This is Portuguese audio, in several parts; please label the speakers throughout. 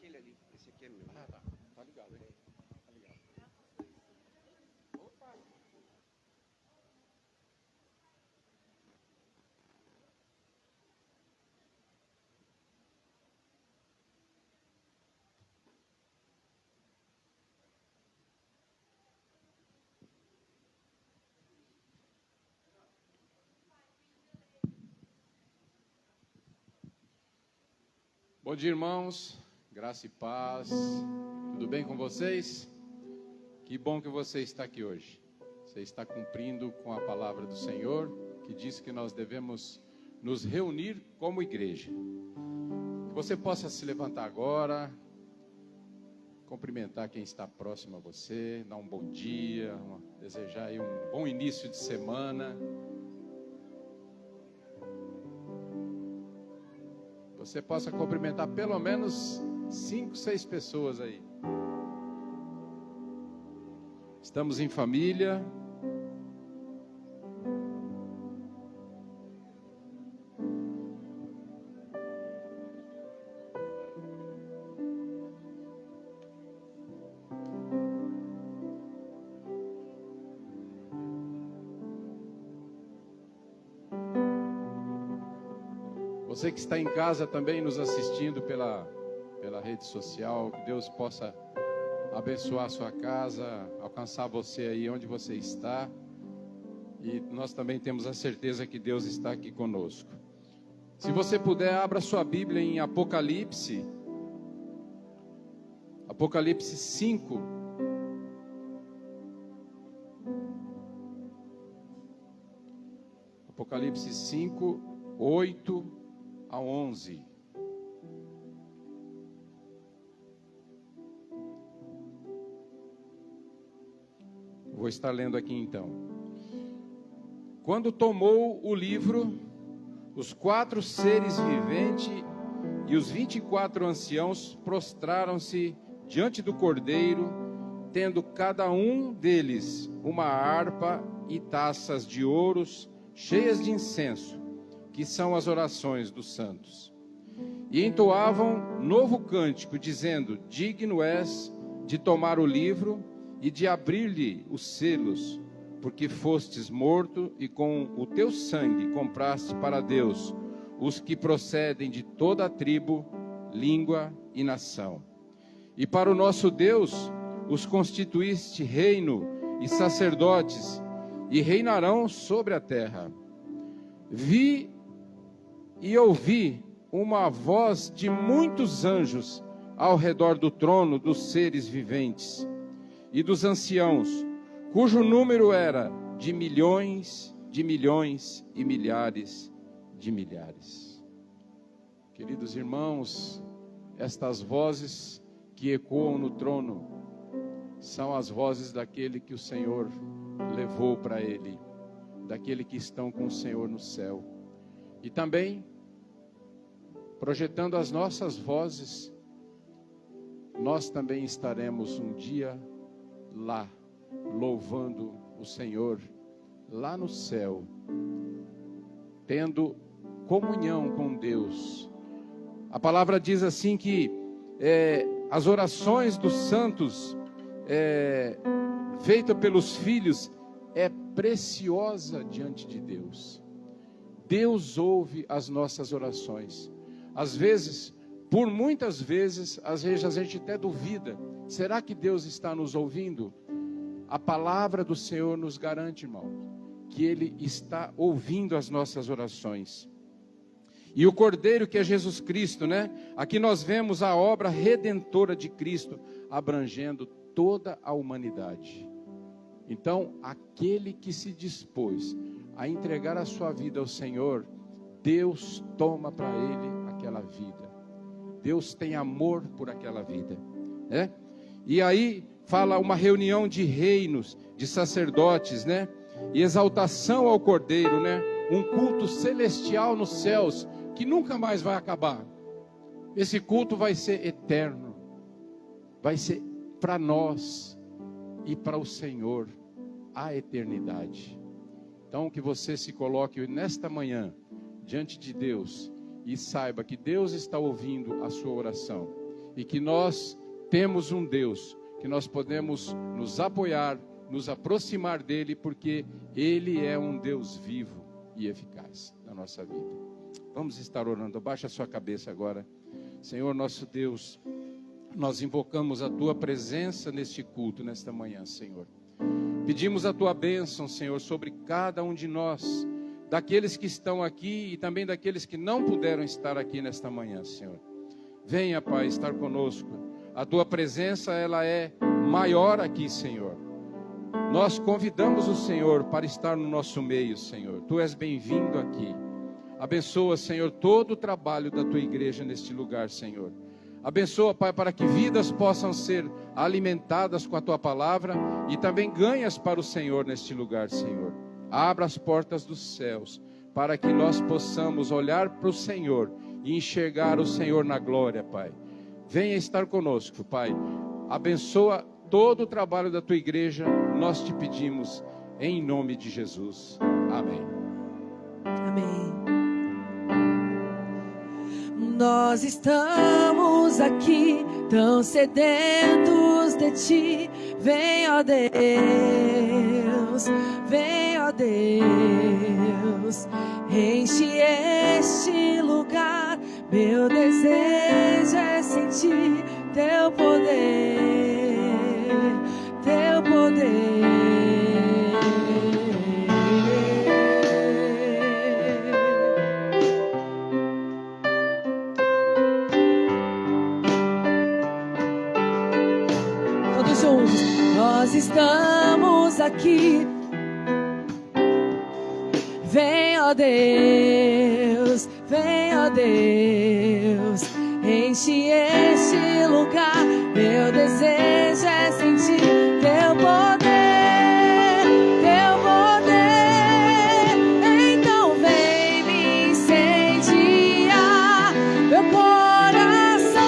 Speaker 1: aquele ali. Esse aqui é meu.
Speaker 2: Ah, tá. Tá ligado, hein? Tá ligado. Opa! Bom dia, irmãos. Graça e paz. Tudo bem com vocês? Que bom que você está aqui hoje. Você está cumprindo com a palavra do Senhor, que diz que nós devemos nos reunir como igreja. Que você possa se levantar agora, cumprimentar quem está próximo a você, dar um bom dia, desejar aí um bom início de semana. Você possa cumprimentar pelo menos 5, 6 pessoas aí. Estamos em família. Você que está em casa também nos assistindo pela rede social, que Deus possa abençoar a sua casa, alcançar você aí onde você está. E nós também temos a certeza que Deus está aqui conosco. Se você puder, abra sua Bíblia em Apocalipse. Apocalipse 5. Apocalipse 5, 8 a 11. Vou estar lendo aqui então. Quando tomou o livro, os 4 seres viventes e os 24 anciãos prostraram-se diante do Cordeiro, tendo cada um deles uma harpa e taças de ouros cheias de incenso, que são as orações dos santos. E entoavam novo cântico, dizendo: digno és de tomar o livro e de abrir-lhe os selos, porque fostes morto e com o teu sangue compraste para Deus os que procedem de toda a tribo, língua e nação. E para o nosso Deus os constituíste reino e sacerdotes, e reinarão sobre a terra. Vi e ouvi uma voz de muitos anjos ao redor do trono dos seres viventes e dos anciãos, cujo número era de milhões e milhares de milhares. Queridos irmãos, estas vozes que ecoam no trono são as vozes daquele que o Senhor levou para ele, daquele que estão com o Senhor no céu. E também, projetando as nossas vozes, nós também estaremos um dia lá, louvando o Senhor, lá no céu, tendo comunhão com Deus. A palavra diz assim que as orações dos santos, feitas pelos filhos, é preciosa diante de Deus. Deus ouve as nossas orações. Às vezes, por muitas vezes, às vezes a gente até duvida: será que Deus está nos ouvindo? A palavra do Senhor nos garante, irmão, que Ele está ouvindo as nossas orações. E o Cordeiro, que é Jesus Cristo, né? Aqui nós vemos a obra redentora de Cristo, abrangendo toda a humanidade. Então, aquele que se dispôs a entregar a sua vida ao Senhor, Deus toma para ele aquela vida. Deus tem amor por aquela vida, né? E aí fala uma reunião de reinos, de sacerdotes, né? E exaltação ao Cordeiro, né? Um culto celestial nos céus que nunca mais vai acabar. Esse culto vai ser eterno, vai ser para nós e para o Senhor a eternidade. Então, que você se coloque nesta manhã diante de Deus e saiba que Deus está ouvindo a sua oração e que nós temos um Deus que nós podemos nos apoiar, nos aproximar dele, porque ele é um Deus vivo e eficaz na nossa vida. Vamos estar orando. Baixa a sua cabeça agora. Senhor nosso Deus, nós invocamos a tua presença neste culto, nesta manhã, Senhor. Pedimos a tua bênção, Senhor, sobre cada um de nós, daqueles que estão aqui e também daqueles que não puderam estar aqui nesta manhã, Senhor. Venha, Pai, estar conosco. A tua presença, ela é maior aqui, Senhor. Nós convidamos o Senhor para estar no nosso meio, Senhor. Tu és bem-vindo aqui. Abençoa, Senhor, todo o trabalho da tua igreja neste lugar, Senhor. Abençoa, Pai, para que vidas possam ser alimentadas com a tua palavra e também ganhas para o Senhor neste lugar, Senhor. Abra as portas dos céus para que nós possamos olhar para o Senhor e enxergar o Senhor na glória, Pai. Venha estar conosco, Pai. Abençoa todo o trabalho da tua igreja, nós te pedimos em nome de Jesus. Amém.
Speaker 1: Amém. Nós estamos aqui tão sedentos de ti. Vem, ó Deus, vem, ó Deus, enche este lugar. Meu desejo é sentir teu poder, teu poder. Todos juntos, nós estamos aqui. Vem, ó Deus, vem, ó Deus, enche este lugar. Meu desejo é sentir teu poder, teu poder. Então vem me incendiar. Meu coração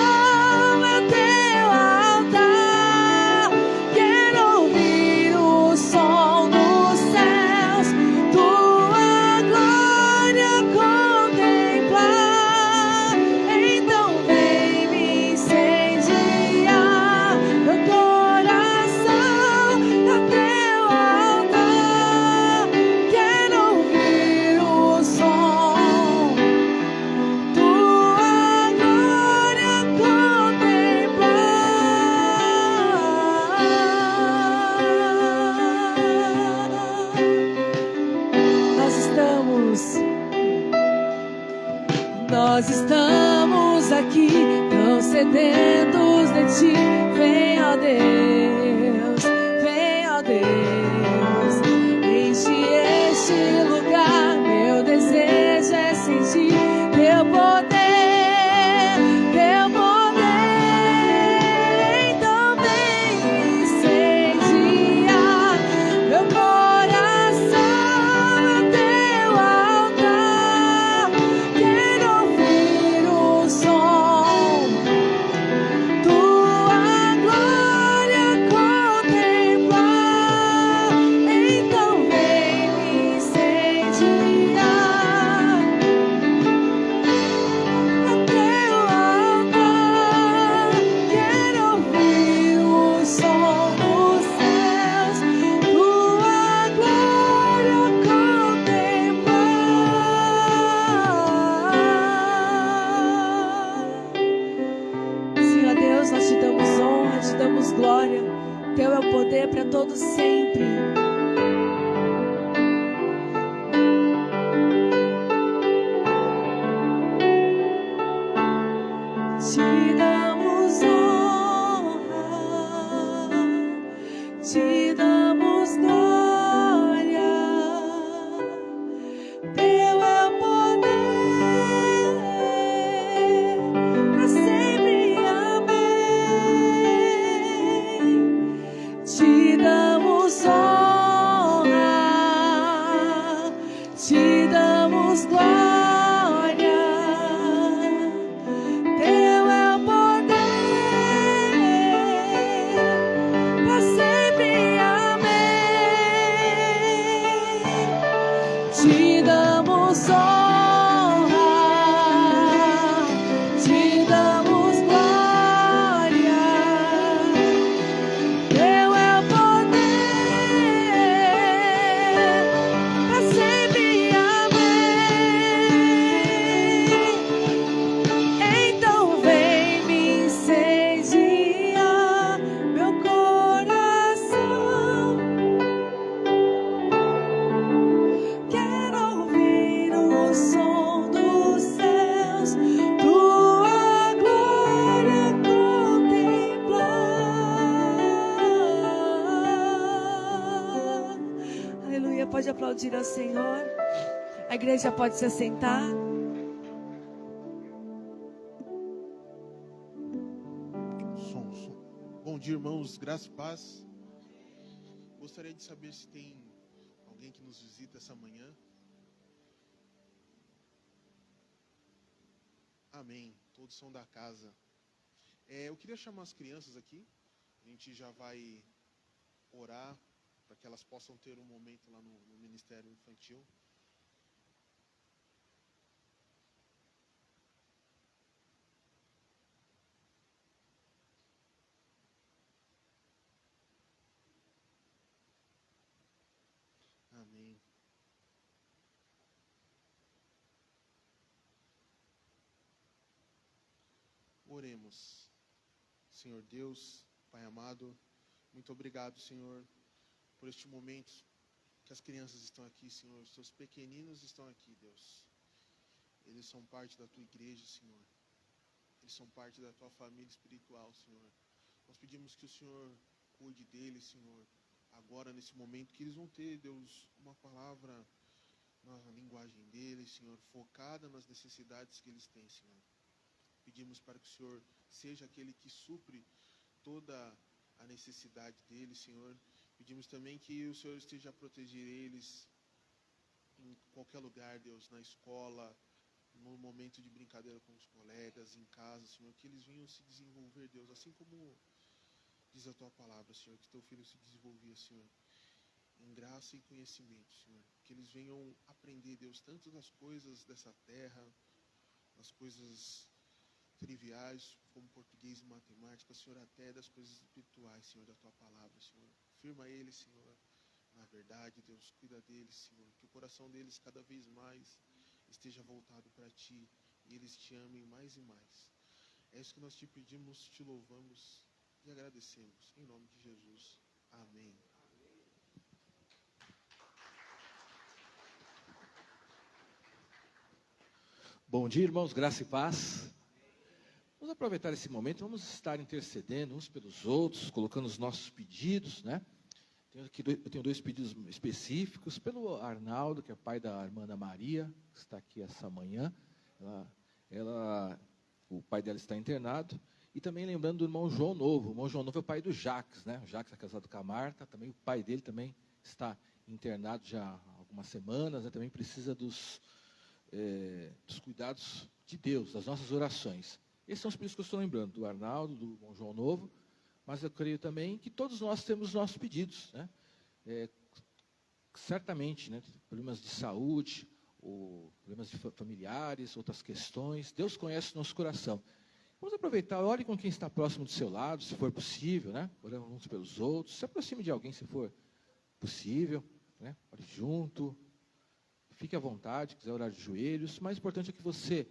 Speaker 1: é teu altar. Quero ouvir o som dos céus, tua glória contemplar. Então vem me incendiar. Meu coração é teu altar. Quero ouvir o som, tua glória contemplar. Nós estamos aqui tão sedentos de ti. Vem, ó Deus, vem, ó Deus, enche este lugar. Meu desejo é sentir teu poder, teu poder. Então vem incendiar. Meu coração é teu altar. Quero ouvir o som, tua glória contemplar. Então vem me incendiar. No teu altar, quero ouvir o som dos céus, tua glória contemplar. Senhor Deus, nós te damos honra, te damos glória. Teu é o poder para todos sempre. Te damos honra, te damos glória. Teu é o poder para sempre. Amém. Te damos honra. pode aplaudir ao Senhor? A igreja pode se assentar.
Speaker 3: Bom dia, irmãos, graça e paz. Gostaria de saber se tem alguém que nos visita essa manhã. Amém, todos são da casa. Eu queria chamar as crianças aqui. A gente já vai orar para que elas possam ter um momento lá no Ministério Infantil. Amém. Oremos. Senhor Deus, Pai amado, muito obrigado, Senhor, por este momento que as crianças estão aqui, Senhor. Os teus pequeninos estão aqui, Deus. Eles são parte da tua igreja, Senhor. Eles são parte da tua família espiritual, Senhor. Nós pedimos que o Senhor cuide deles, Senhor. Agora, nesse momento, que eles vão ter, Deus, uma palavra na linguagem deles, Senhor, focada nas necessidades que eles têm, Senhor. Pedimos para que o Senhor seja aquele que supre toda a necessidade deles, Senhor. Pedimos também que o Senhor esteja a proteger eles em qualquer lugar, Deus, na escola, no momento de brincadeira com os colegas, em casa, Senhor, que eles venham se desenvolver, Deus, assim como diz a tua palavra, Senhor, que teu filho se desenvolvia, Senhor, em graça e conhecimento, Senhor, que eles venham aprender, Deus, tanto das coisas dessa terra, das coisas triviais, como português e matemática, Senhor, até das coisas espirituais, Senhor, da tua palavra, Senhor. Firma eles, Senhor, na verdade, Deus, cuida deles, Senhor, que o coração deles cada vez mais esteja voltado para ti e eles te amem mais e mais. É isso que nós te pedimos, te louvamos e agradecemos. Em nome de Jesus. Amém.
Speaker 4: Bom dia, irmãos, graça e paz. Vamos aproveitar esse momento, vamos estar intercedendo uns pelos outros, colocando os nossos pedidos, né? Eu tenho dois pedidos específicos, pelo Arnaldo, que é pai da irmã Ana Maria, que está aqui essa manhã. O pai dela está internado. E também lembrando do irmão João Novo. O irmão João Novo é o pai do Jacques, né? O Jacques é casado com a Marta, também o pai dele também está internado já há algumas semanas, né? Também precisa dos cuidados de Deus, das nossas orações. Esses são os pedidos que eu estou lembrando, do Arnaldo, do irmão João Novo, mas eu creio também que todos nós temos os nossos pedidos, né? Certamente, né? Problemas de saúde, ou problemas familiares, outras questões. Deus conhece o nosso coração. Vamos aproveitar, ore com quem está próximo do seu lado, se for possível, né? Orando uns pelos outros, se aproxime de alguém se for possível, né? Ore junto, fique à vontade, quiser orar de joelhos. O mais importante é que você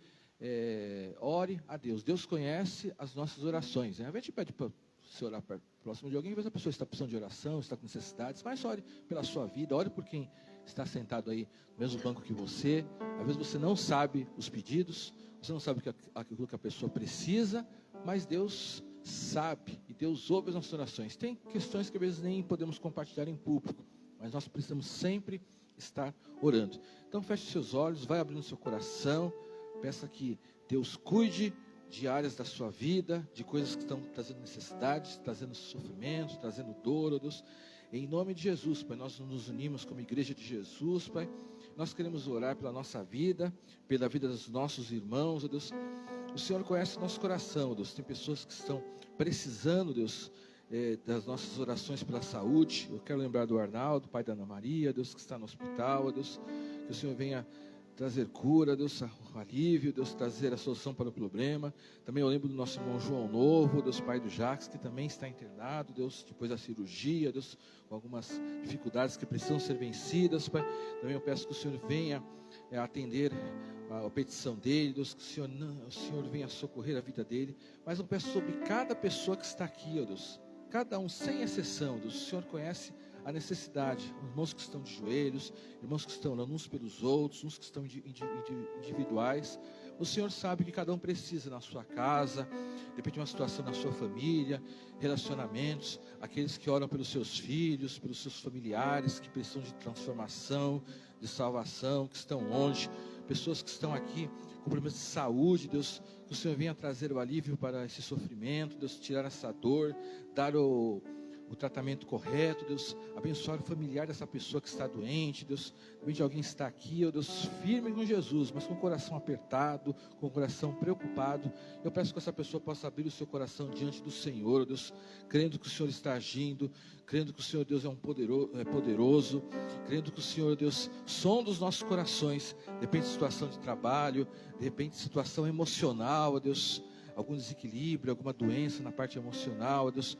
Speaker 4: ore a Deus. Deus conhece as nossas orações, né? A gente pede para você orar próximo de alguém, às vezes a pessoa está precisando de oração, está com necessidades, mas ore pela sua vida, ore por quem está sentado aí no mesmo banco que você. Às vezes você não sabe os pedidos, você não sabe aquilo que a pessoa precisa, mas Deus sabe e Deus ouve as nossas orações. Tem questões que às vezes nem podemos compartilhar em público, mas nós precisamos sempre estar orando. Então feche seus olhos, vai abrindo seu coração, peça que Deus cuide de áreas da sua vida, de coisas que estão trazendo necessidades, trazendo sofrimento, trazendo dor, ó Deus. Em nome de Jesus, Pai, nós nos unimos como igreja de Jesus, Pai. Nós queremos orar pela nossa vida, pela vida dos nossos irmãos, ó Deus. O Senhor conhece o nosso coração, ó Deus. Tem pessoas que estão precisando, Deus, das nossas orações pela saúde. Eu quero lembrar do Arnaldo, pai da Ana Maria, Deus, que está no hospital, ó Deus. Que o Senhor venha trazer cura, Deus, alívio, Deus, trazer a solução para o problema. Também eu lembro do nosso irmão João Novo, Deus, pai do Jacques, que também está internado, Deus, depois da cirurgia, Deus, com algumas dificuldades que precisam ser vencidas, Pai. Também eu peço que o Senhor venha atender a petição dele, Deus, que o Senhor venha socorrer a vida dele. Mas eu peço sobre cada pessoa que está aqui, ó Deus, cada um sem exceção, Deus, o Senhor conhece a necessidade, irmãos que estão de joelhos, irmãos que estão orando uns pelos outros, uns que estão individuais. O Senhor sabe que cada um precisa na sua casa, de repente uma situação na sua família, relacionamentos, aqueles que oram pelos seus filhos, pelos seus familiares, que precisam de transformação, de salvação, que estão longe, pessoas que estão aqui com problemas de saúde. Deus, que o Senhor venha trazer o alívio para esse sofrimento, Deus, tirar essa dor, dar o tratamento correto, Deus, abençoar o familiar dessa pessoa que está doente, Deus, de alguém está aqui, Deus, firme com Jesus, mas com o coração apertado, com o coração preocupado. Eu peço que essa pessoa possa abrir o seu coração diante do Senhor, Deus, crendo que o Senhor está agindo, crendo que o Senhor, Deus, é poderoso, crendo que o Senhor, Deus, sonda os nossos corações, de repente situação de trabalho, de repente situação emocional, Deus, algum desequilíbrio, alguma doença na parte emocional, Deus,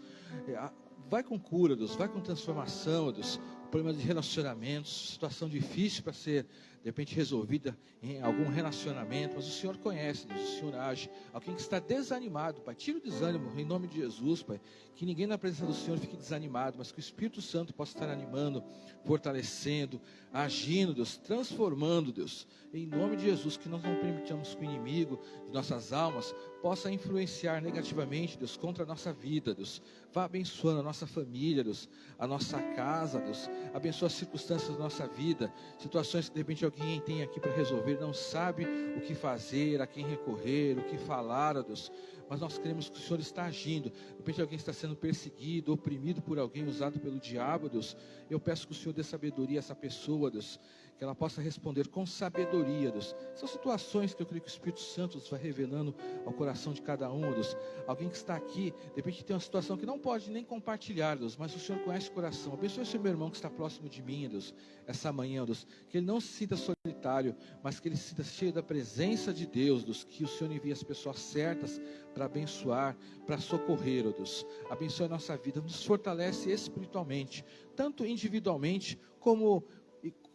Speaker 4: vai com cura, Deus, vai com transformação, Deus, problema de relacionamentos, situação difícil para ser, de repente, resolvida em algum relacionamento, mas o Senhor conhece, Deus, o Senhor age. Alguém que está desanimado, Pai, tira o desânimo, em nome de Jesus, Pai, que ninguém na presença do Senhor fique desanimado, mas que o Espírito Santo possa estar animando, fortalecendo, agindo, Deus, transformando, Deus, em nome de Jesus, que nós não permitamos que o inimigo de nossas almas possa influenciar negativamente, Deus, contra a nossa vida, Deus. Vá abençoando a nossa família, Deus, a nossa casa, Deus, abençoa as circunstâncias da nossa vida, situações que de repente alguém tem aqui para resolver, não sabe o que fazer, a quem recorrer, o que falar, ó Deus, mas nós cremos que o Senhor está agindo. De repente alguém está sendo perseguido, oprimido por alguém, usado pelo diabo, Deus, eu peço que o Senhor dê sabedoria a essa pessoa, Deus, que ela possa responder com sabedoria, Deus. São situações que eu creio que o Espírito Santo vai revelando ao coração de cada um, Deus. Alguém que está aqui, de repente tem uma situação que não pode nem compartilhar, Deus, mas o Senhor conhece o coração. Abençoe esse meu irmão que está próximo de mim, Deus, essa manhã, Deus, que ele não se sinta solitário, mas que ele se sinta cheio da presença de Deus, Deus, que o Senhor envie as pessoas certas para abençoar, para socorrer, ó Deus. Abençoe a nossa vida, nos fortalece espiritualmente, tanto individualmente como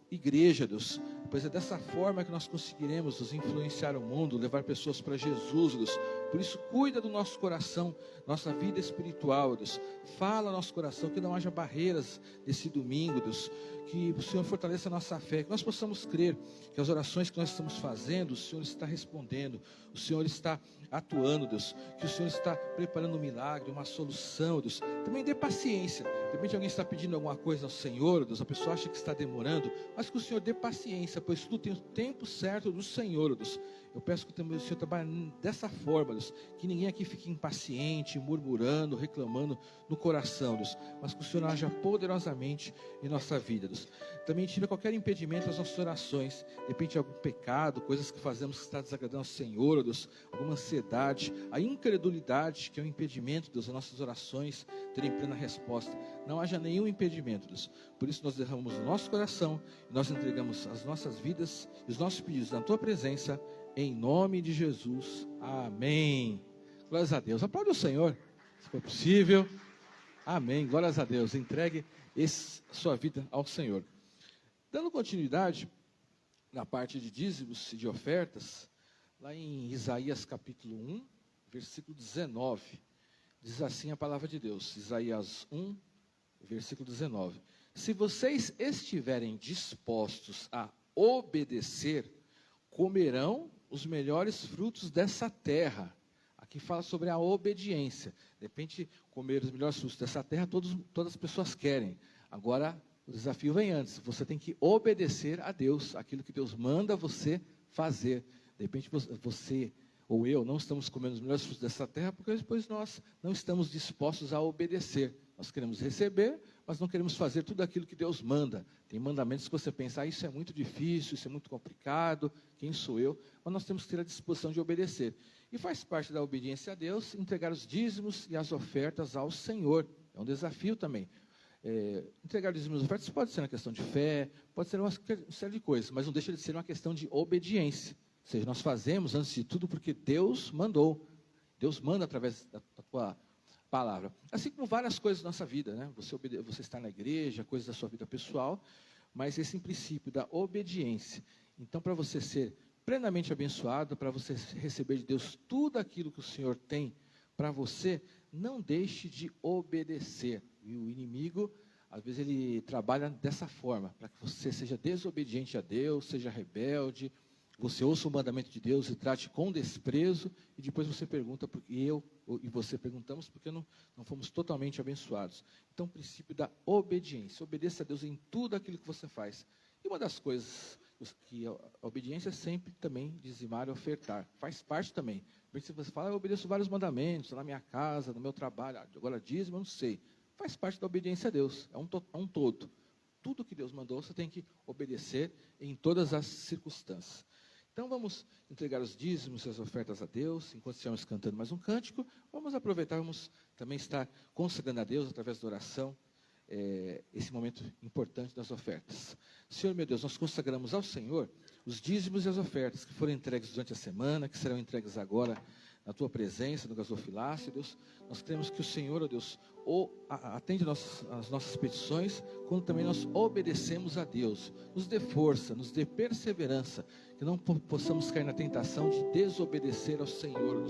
Speaker 4: igreja, Deus, pois é dessa forma que nós conseguiremos nos influenciar o mundo, levar pessoas para Jesus, Deus. Por isso, cuida do nosso coração, nossa vida espiritual, Deus. Fala ao nosso coração, que não haja barreiras desse domingo, Deus. Que o Senhor fortaleça a nossa fé, que nós possamos crer que as orações que nós estamos fazendo, o Senhor está respondendo, o Senhor está atuando, Deus, que o Senhor está preparando um milagre, uma solução, Deus. Também dê paciência. De repente alguém está pedindo alguma coisa ao Senhor, Deus, a pessoa acha que está demorando, mas que o Senhor dê paciência, pois tudo tem o tempo certo do Senhor, Deus. Eu peço que o Senhor trabalhe dessa forma, Deus, que ninguém aqui fique impaciente, murmurando, reclamando no coração, Deus, mas que o Senhor haja poderosamente em nossa vida, Deus. Também tira qualquer impedimento das nossas orações, de repente algum pecado, coisas que fazemos que está desagradando ao Senhor, Deus, alguma ansiedade, a incredulidade, que é um impedimento, Deus, das nossas orações terem plena resposta. Não haja nenhum impedimento, Deus. Por isso nós derramamos o nosso coração, e nós entregamos as nossas vidas e os nossos pedidos na Tua presença, em nome de Jesus, amém. Glórias a Deus, aplaude o Senhor, se for possível, amém, glórias a Deus. Entregue sua vida ao Senhor. Dando continuidade na parte de dízimos e de ofertas, lá em Isaías capítulo 1, versículo 19, diz assim a palavra de Deus, Isaías 1, versículo 19: se vocês estiverem dispostos a obedecer, comerão os melhores frutos dessa terra. Aqui fala sobre a obediência. De repente, comer os melhores frutos dessa terra, todas as pessoas querem. Agora, o desafio vem antes. Você tem que obedecer a Deus, aquilo que Deus manda você fazer. De repente, você ou eu não estamos comendo os melhores frutos dessa terra, porque depois nós não estamos dispostos a obedecer. Nós queremos receber, mas não queremos fazer tudo aquilo que Deus manda. Tem mandamentos que você pensa, isso é muito difícil, isso é muito complicado, quem sou eu? Mas nós temos que ter a disposição de obedecer. E faz parte da obediência a Deus, entregar os dízimos e as ofertas ao Senhor. É um desafio também. Entregar os dízimos e ofertas pode ser uma questão de fé, pode ser uma série de coisas, mas não deixa de ser uma questão de obediência. Ou seja, nós fazemos, antes de tudo, porque Deus mandou. Deus manda através da tua palavra. Assim como várias coisas da nossa vida, né? Você está na igreja, coisas da sua vida pessoal, mas esse princípio da obediência. Então, para você ser plenamente abençoado, para você receber de Deus tudo aquilo que o Senhor tem para você, não deixe de obedecer. E o inimigo, às vezes, ele trabalha dessa forma, para que você seja desobediente a Deus, seja rebelde, você ouça o mandamento de Deus e trate com desprezo, e depois você pergunta, porque eu e você perguntamos, porque não fomos totalmente abençoados. Então, o princípio da obediência. Obedeça a Deus em tudo aquilo que você faz. E uma das coisas que a obediência é sempre também dizimar e ofertar. Faz parte também. Porque se você fala, eu obedeço vários mandamentos, na minha casa, no meu trabalho, agora dízimo, eu não sei. Faz parte da obediência a Deus, é um todo. Tudo que Deus mandou, você tem que obedecer em todas as circunstâncias. Então, vamos entregar os dízimos e as ofertas a Deus, enquanto estamos cantando mais um cântico. Vamos aproveitar, vamos também estar consagrando a Deus, através da oração, esse momento importante das ofertas. Senhor, meu Deus, nós consagramos ao Senhor os dízimos e as ofertas que foram entregues durante a semana, que serão entregues agora na Tua presença, no gasofilácio, Deus. Nós cremos que o Senhor, ó Deus, atende as nossas petições, quando também nós obedecemos a Deus. Nos dê força, nos dê perseverança, que não possamos cair na tentação de desobedecer ao Senhor.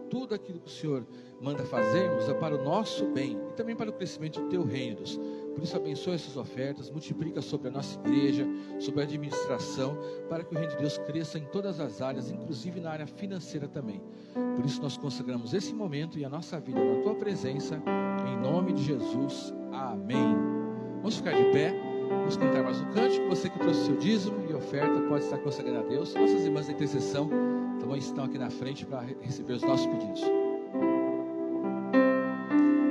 Speaker 4: Tudo aquilo que o Senhor manda fazermos é para o nosso bem e também para o crescimento do Teu reino, Deus. Por isso, abençoa essas ofertas, multiplica sobre a nossa igreja, sobre a administração, para que o reino de Deus cresça em todas as áreas, inclusive na área financeira também. Por isso, nós consagramos esse momento e a nossa vida na Tua presença, em nome de Jesus. Amém. Vamos ficar de pé, vamos cantar mais um cântico. Você que trouxe o seu dízimo e oferta pode estar consagrando a Deus. Nossas irmãs da intercessão também estão aqui na frente para receber os nossos pedidos.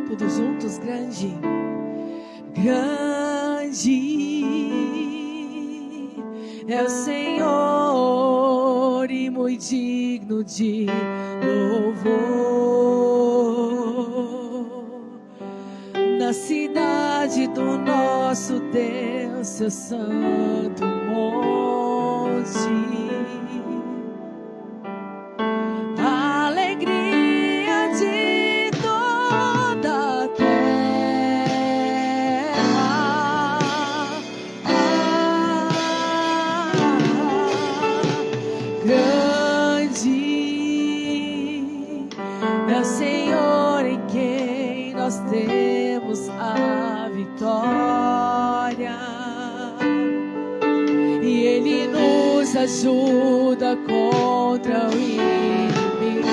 Speaker 1: Todos juntos, grande, grande é o Senhor e muito digno de louvor. Na cidade do nosso Deus, seu santo monte, temos a vitória e Ele nos ajuda contra o inimigo.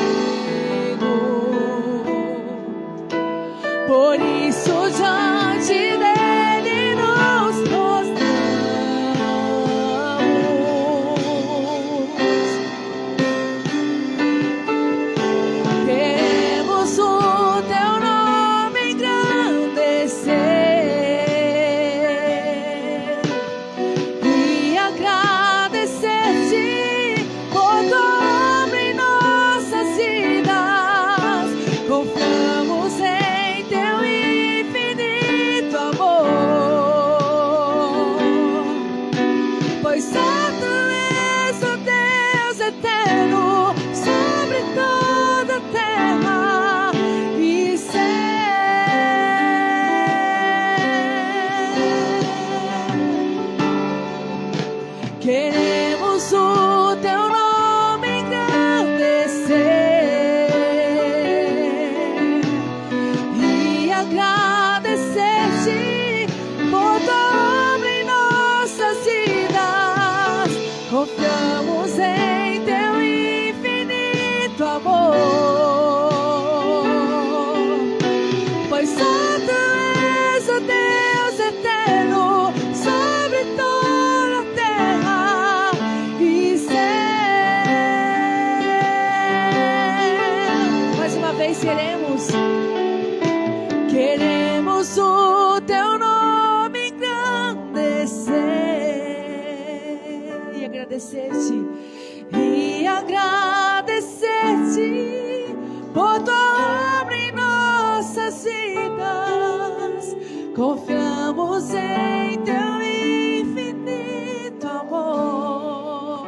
Speaker 1: Por isso diante dele nos prostramos. Queremos o Teu nome engrandecer e agradecer-te por tua obra em nossas vidas. Confiamos em Teu infinito amor, pois só Tu és o Deus eterno sobre toda a terra e céu. Queremos o Teu nome engrandecer e agradecer-te por tua obra em nossas vidas. Confiamos em Teu infinito amor, pois só Tu és o Deus eterno sobre toda a terra e céu. Mais uma vez queremos o Teu nome engrandecer e agradecer-te por tua obra em nossas vidas. Confiamos em Teu infinito amor,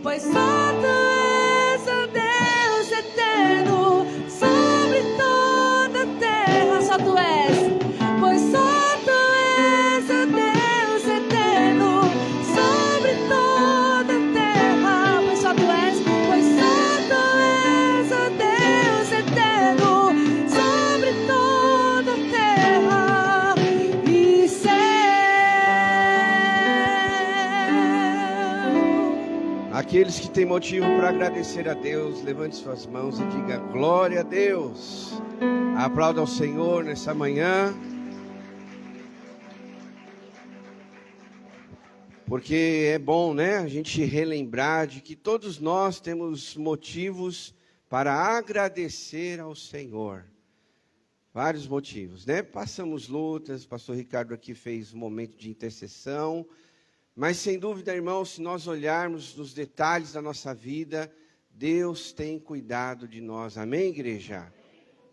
Speaker 1: pois só Tu és o Deus eterno sobre toda a terra. Só Tu és, pois só Tu és o Deus eterno sobre toda a terra. Pois só Tu és, pois só Tu és o Deus eterno sobre toda a terra e céu.
Speaker 5: Aqueles que têm motivo para agradecer a Deus, levante suas mãos e diga glória a Deus. Aplauda ao Senhor nessa manhã. Porque é bom, né, a gente relembrar de que todos nós temos motivos para agradecer ao Senhor. Vários motivos, né? Passamos lutas, o pastor Ricardo aqui fez um momento de intercessão. Mas, sem dúvida, irmãos, se nós olharmos nos detalhes da nossa vida, Deus tem cuidado de nós. Amém, igreja?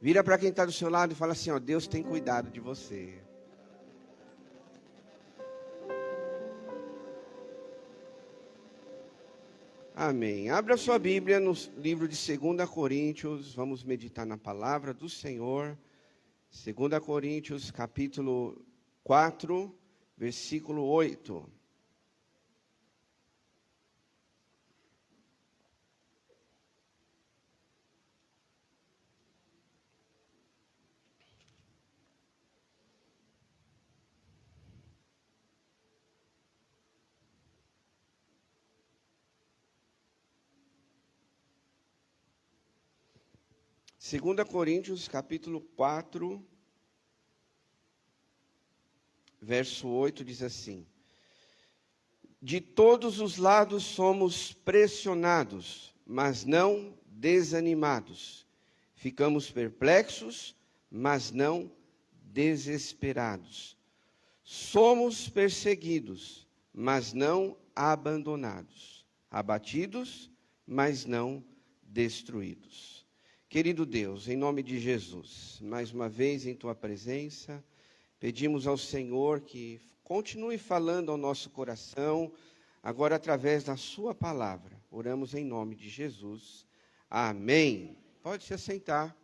Speaker 5: Vira para quem está do seu lado e fala assim, ó, Deus tem cuidado de você. Amém. Abra sua Bíblia no livro de 2 Coríntios, vamos meditar na palavra do Senhor. 2 Coríntios, capítulo 4, versículo 8. Segunda Coríntios, capítulo 4, verso 8, diz assim: de todos os lados somos pressionados, mas não desanimados. Ficamos perplexos, mas não desesperados. Somos perseguidos, mas não abandonados. Abatidos, mas não destruídos. Querido Deus, em nome de Jesus, mais uma vez em Tua presença, pedimos ao Senhor que continue falando ao nosso coração, agora através da Sua palavra. Oramos em nome de Jesus. Amém. Pode se assentar.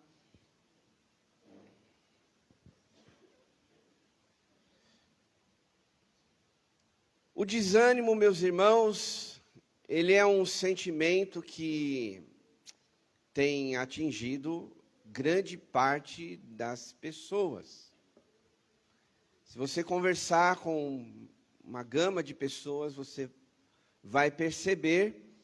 Speaker 5: O desânimo, meus irmãos, ele é um sentimento que tem atingido grande parte das pessoas. Se você conversar com uma gama de pessoas, você vai perceber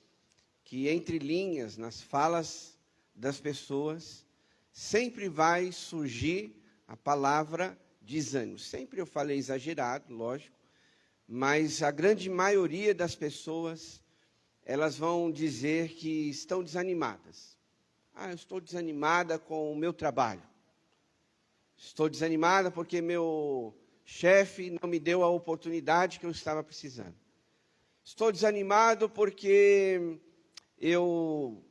Speaker 5: que entre linhas, nas falas das pessoas, sempre vai surgir a palavra desânimo. Sempre eu falei exagerado, lógico, mas a grande maioria das pessoas, elas vão dizer que estão desanimadas. Eu estou desanimada com o meu trabalho. Estou desanimada porque meu chefe não me deu a oportunidade que eu estava precisando. Estou desanimado porque eu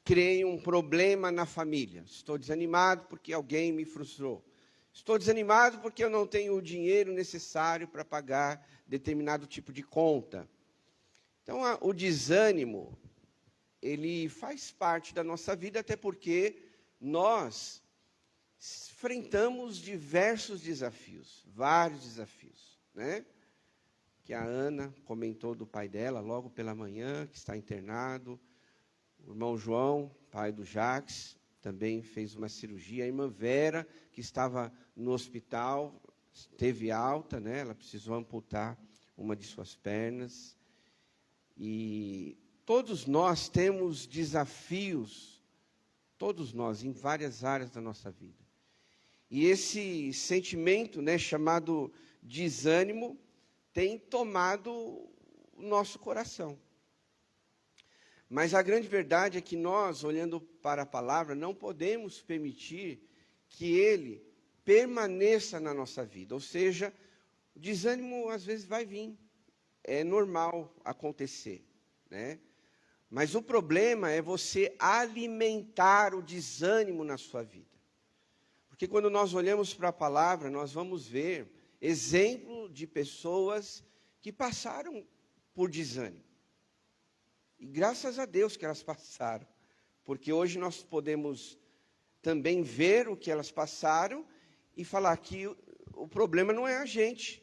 Speaker 5: criei um problema na família. Estou desanimado porque alguém me frustrou. Estou desanimado porque eu não tenho o dinheiro necessário para pagar determinado tipo de conta. Então, o desânimo, ele faz parte da nossa vida, até porque nós enfrentamos diversos desafios, vários desafios, né? Que a Ana comentou do pai dela logo pela manhã, que está internado. O irmão João, pai do Jacques, também fez uma cirurgia. A irmã Vera, que estava no hospital, teve alta, né? Ela precisou amputar uma de suas pernas. E todos nós temos desafios, todos nós, em várias áreas da nossa vida. E esse sentimento, né, chamado desânimo, tem tomado o nosso coração. Mas a grande verdade é que nós, olhando para a palavra, não podemos permitir que ele permaneça na nossa vida. Ou seja, o desânimo às vezes vai vir, é normal acontecer, né? Mas o problema é você alimentar o desânimo na sua vida. Porque quando nós olhamos para a palavra, nós vamos ver exemplo de pessoas que passaram por desânimo. E graças a Deus que elas passaram. Porque hoje nós podemos também ver o que elas passaram e falar que o problema não é a gente.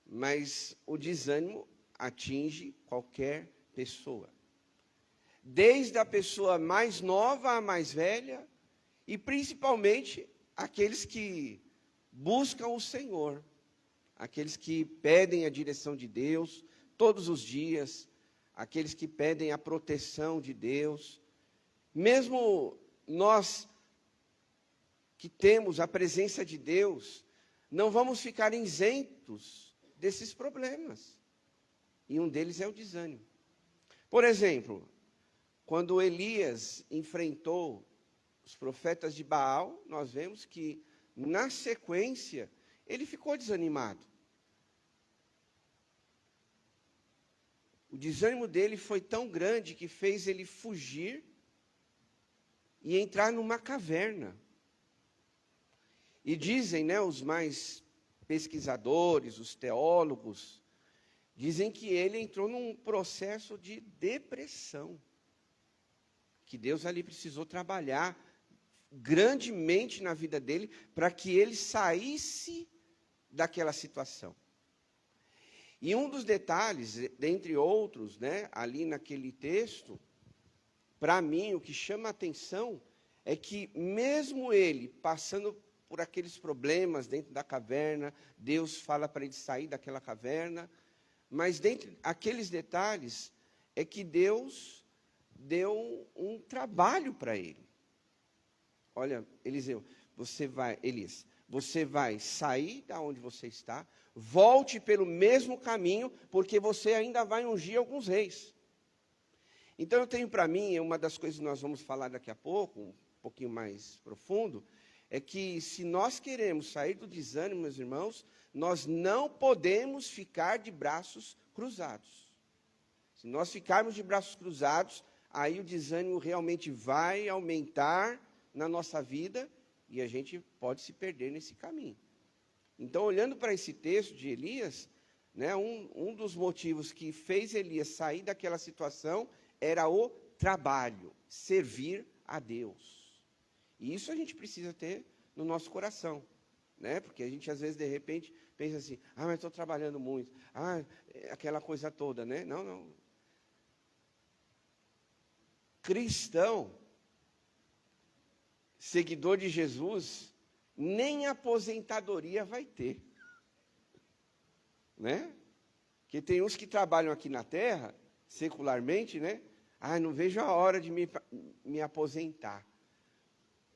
Speaker 5: Mas o desânimo atinge qualquer pessoa. Desde a pessoa mais nova à mais velha, e principalmente aqueles que buscam o Senhor, aqueles que pedem a direção de Deus todos os dias, aqueles que pedem a proteção de Deus. Mesmo nós que temos a presença de Deus, não vamos ficar isentos desses problemas. E um deles é o desânimo. Por exemplo, quando Elias enfrentou os profetas de Baal, nós vemos que, na sequência, ele ficou desanimado. O desânimo dele foi tão grande que fez ele fugir e entrar numa caverna. E dizem, né, os mais pesquisadores, os teólogos, dizem que ele entrou num processo de depressão, que Deus ali precisou trabalhar grandemente na vida dele para que ele saísse daquela situação. E um dos detalhes, dentre outros, né, ali naquele texto, para mim, o que chama a atenção é que mesmo ele passando por aqueles problemas dentro da caverna, Deus fala para ele sair daquela caverna, mas dentre aqueles detalhes é que Deus deu um trabalho para ele. Olha, Elias, você vai sair da onde você está, volte pelo mesmo caminho, porque você ainda vai ungir alguns reis. Então eu tenho para mim, uma das coisas que nós vamos falar daqui a pouco, um pouquinho mais profundo, é que se nós queremos sair do desânimo, meus irmãos, nós não podemos ficar de braços cruzados. Se nós ficarmos de braços cruzados, aí o desânimo realmente vai aumentar na nossa vida e a gente pode se perder nesse caminho. Então, olhando para esse texto de Elias, né, um dos motivos que fez Elias sair daquela situação era o trabalho, servir a Deus. E isso a gente precisa ter no nosso coração, né? Porque a gente, às vezes, de repente, pensa assim, mas estou trabalhando muito, aquela coisa toda, né? Não. Cristão, seguidor de Jesus, nem aposentadoria vai ter, né? Porque tem uns que trabalham aqui na terra, secularmente, né? Não vejo a hora de me aposentar.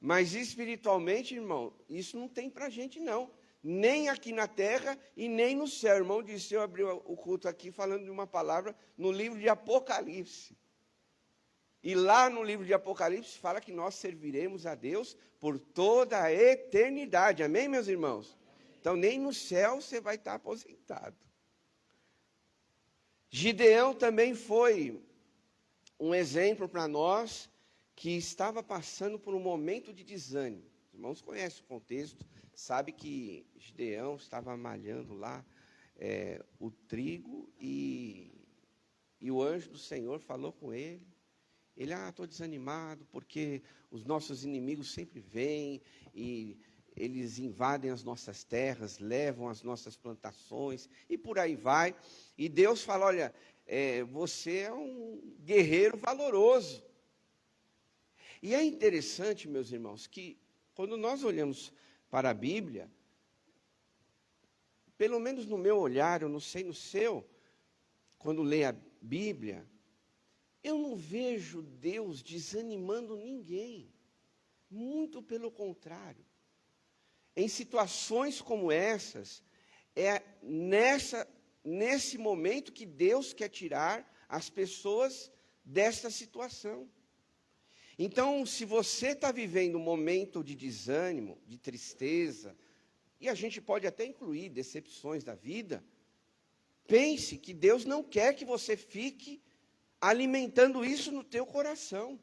Speaker 5: Mas espiritualmente, irmão, isso não tem para a gente, não. Nem aqui na terra e nem no céu. O irmão disse, eu abri o culto aqui falando de uma palavra no livro de Apocalipse. E lá no livro de Apocalipse fala que nós serviremos a Deus por toda a eternidade. Amém, meus irmãos? Então, nem no céu você vai estar aposentado. Gideão também foi um exemplo para nós, que estava passando por um momento de desânimo. Os irmãos conhecem o contexto, sabe que Gideão estava malhando lá o trigo e o anjo do Senhor falou com ele. Ele, estou desanimado porque os nossos inimigos sempre vêm e eles invadem as nossas terras, levam as nossas plantações e por aí vai. E Deus fala, olha, você é um guerreiro valoroso. E é interessante, meus irmãos, que quando nós olhamos para a Bíblia, pelo menos no meu olhar, eu não sei no seu, quando leio a Bíblia, eu não vejo Deus desanimando ninguém. Muito pelo contrário. Em situações como essas, é nesse momento que Deus quer tirar as pessoas dessa situação. Então, se você está vivendo um momento de desânimo, de tristeza, e a gente pode até incluir decepções da vida, pense que Deus não quer que você fique alimentando isso no teu coração.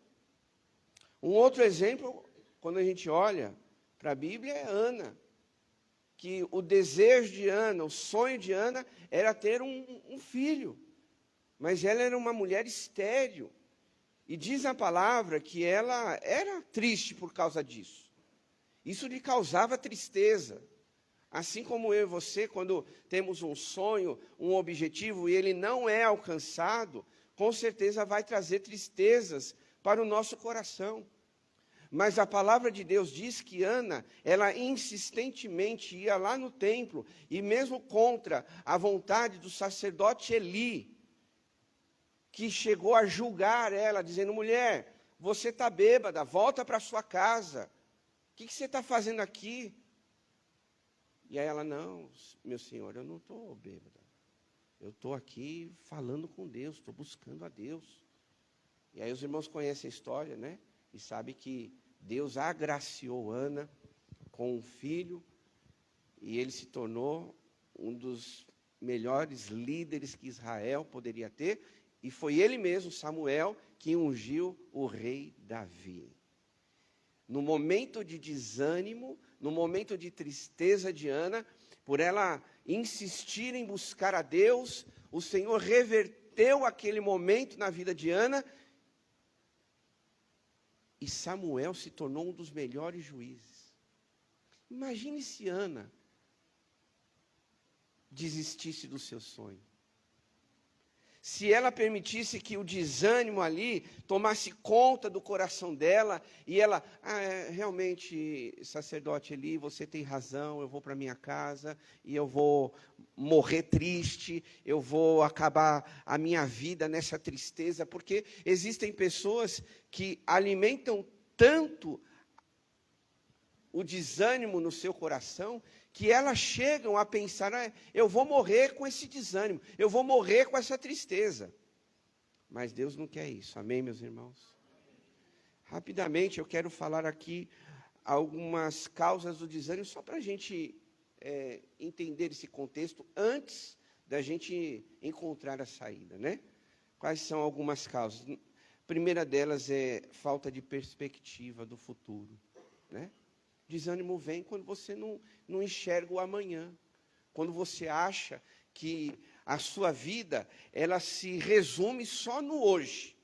Speaker 5: Um outro exemplo, quando a gente olha para a Bíblia, é Ana, que o desejo de Ana, o sonho de Ana, era ter um filho, mas ela era uma mulher estéril. E diz a palavra que ela era triste por causa disso. Isso lhe causava tristeza. Assim como eu e você, quando temos um sonho, um objetivo, e ele não é alcançado, com certeza vai trazer tristezas para o nosso coração. Mas a palavra de Deus diz que Ana, ela insistentemente ia lá no templo, e mesmo contra a vontade do sacerdote Eli, que chegou a julgar ela, dizendo: mulher, você está bêbada, volta para sua casa. O que você está fazendo aqui? E aí ela: não, meu senhor, eu não estou bêbada. Eu estou aqui falando com Deus, estou buscando a Deus. E aí os irmãos conhecem a história, né? E sabem que Deus agraciou Ana com um filho, e ele se tornou um dos melhores líderes que Israel poderia ter, e foi ele mesmo, Samuel, que ungiu o rei Davi. No momento de desânimo, no momento de tristeza de Ana, por ela insistir em buscar a Deus, o Senhor reverteu aquele momento na vida de Ana, e Samuel se tornou um dos melhores juízes. Imagine se Ana desistisse do seu sonho. Se ela permitisse que o desânimo ali tomasse conta do coração dela, e ela: realmente, sacerdote Eli, você tem razão, eu vou para minha casa, e eu vou morrer triste, eu vou acabar a minha vida nessa tristeza, porque existem pessoas que alimentam tanto o desânimo no seu coração, que elas chegam a pensar: eu vou morrer com esse desânimo, eu vou morrer com essa tristeza. Mas Deus não quer isso, amém, meus irmãos? Rapidamente, eu quero falar aqui algumas causas do desânimo, só para a gente entender esse contexto, antes da gente encontrar a saída, né? Quais são algumas causas? A primeira delas é falta de perspectiva do futuro, né? Desânimo vem quando você não enxerga o amanhã, quando você acha que a sua vida, ela se resume só no hoje.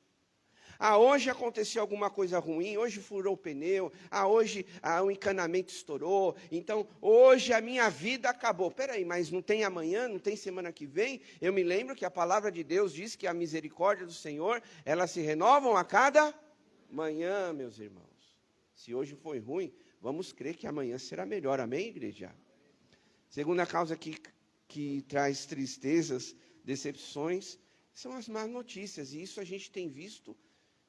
Speaker 5: Hoje aconteceu alguma coisa ruim, hoje furou o pneu, hoje o encanamento estourou, então hoje a minha vida acabou. Peraí, mas não tem amanhã, não tem semana que vem? Eu me lembro que a palavra de Deus diz que a misericórdia do Senhor, elas se renovam a cada manhã, meus irmãos. Se hoje foi ruim, vamos crer que amanhã será melhor, amém, igreja? Segunda causa que traz tristezas, decepções, são as más notícias, e isso a gente tem visto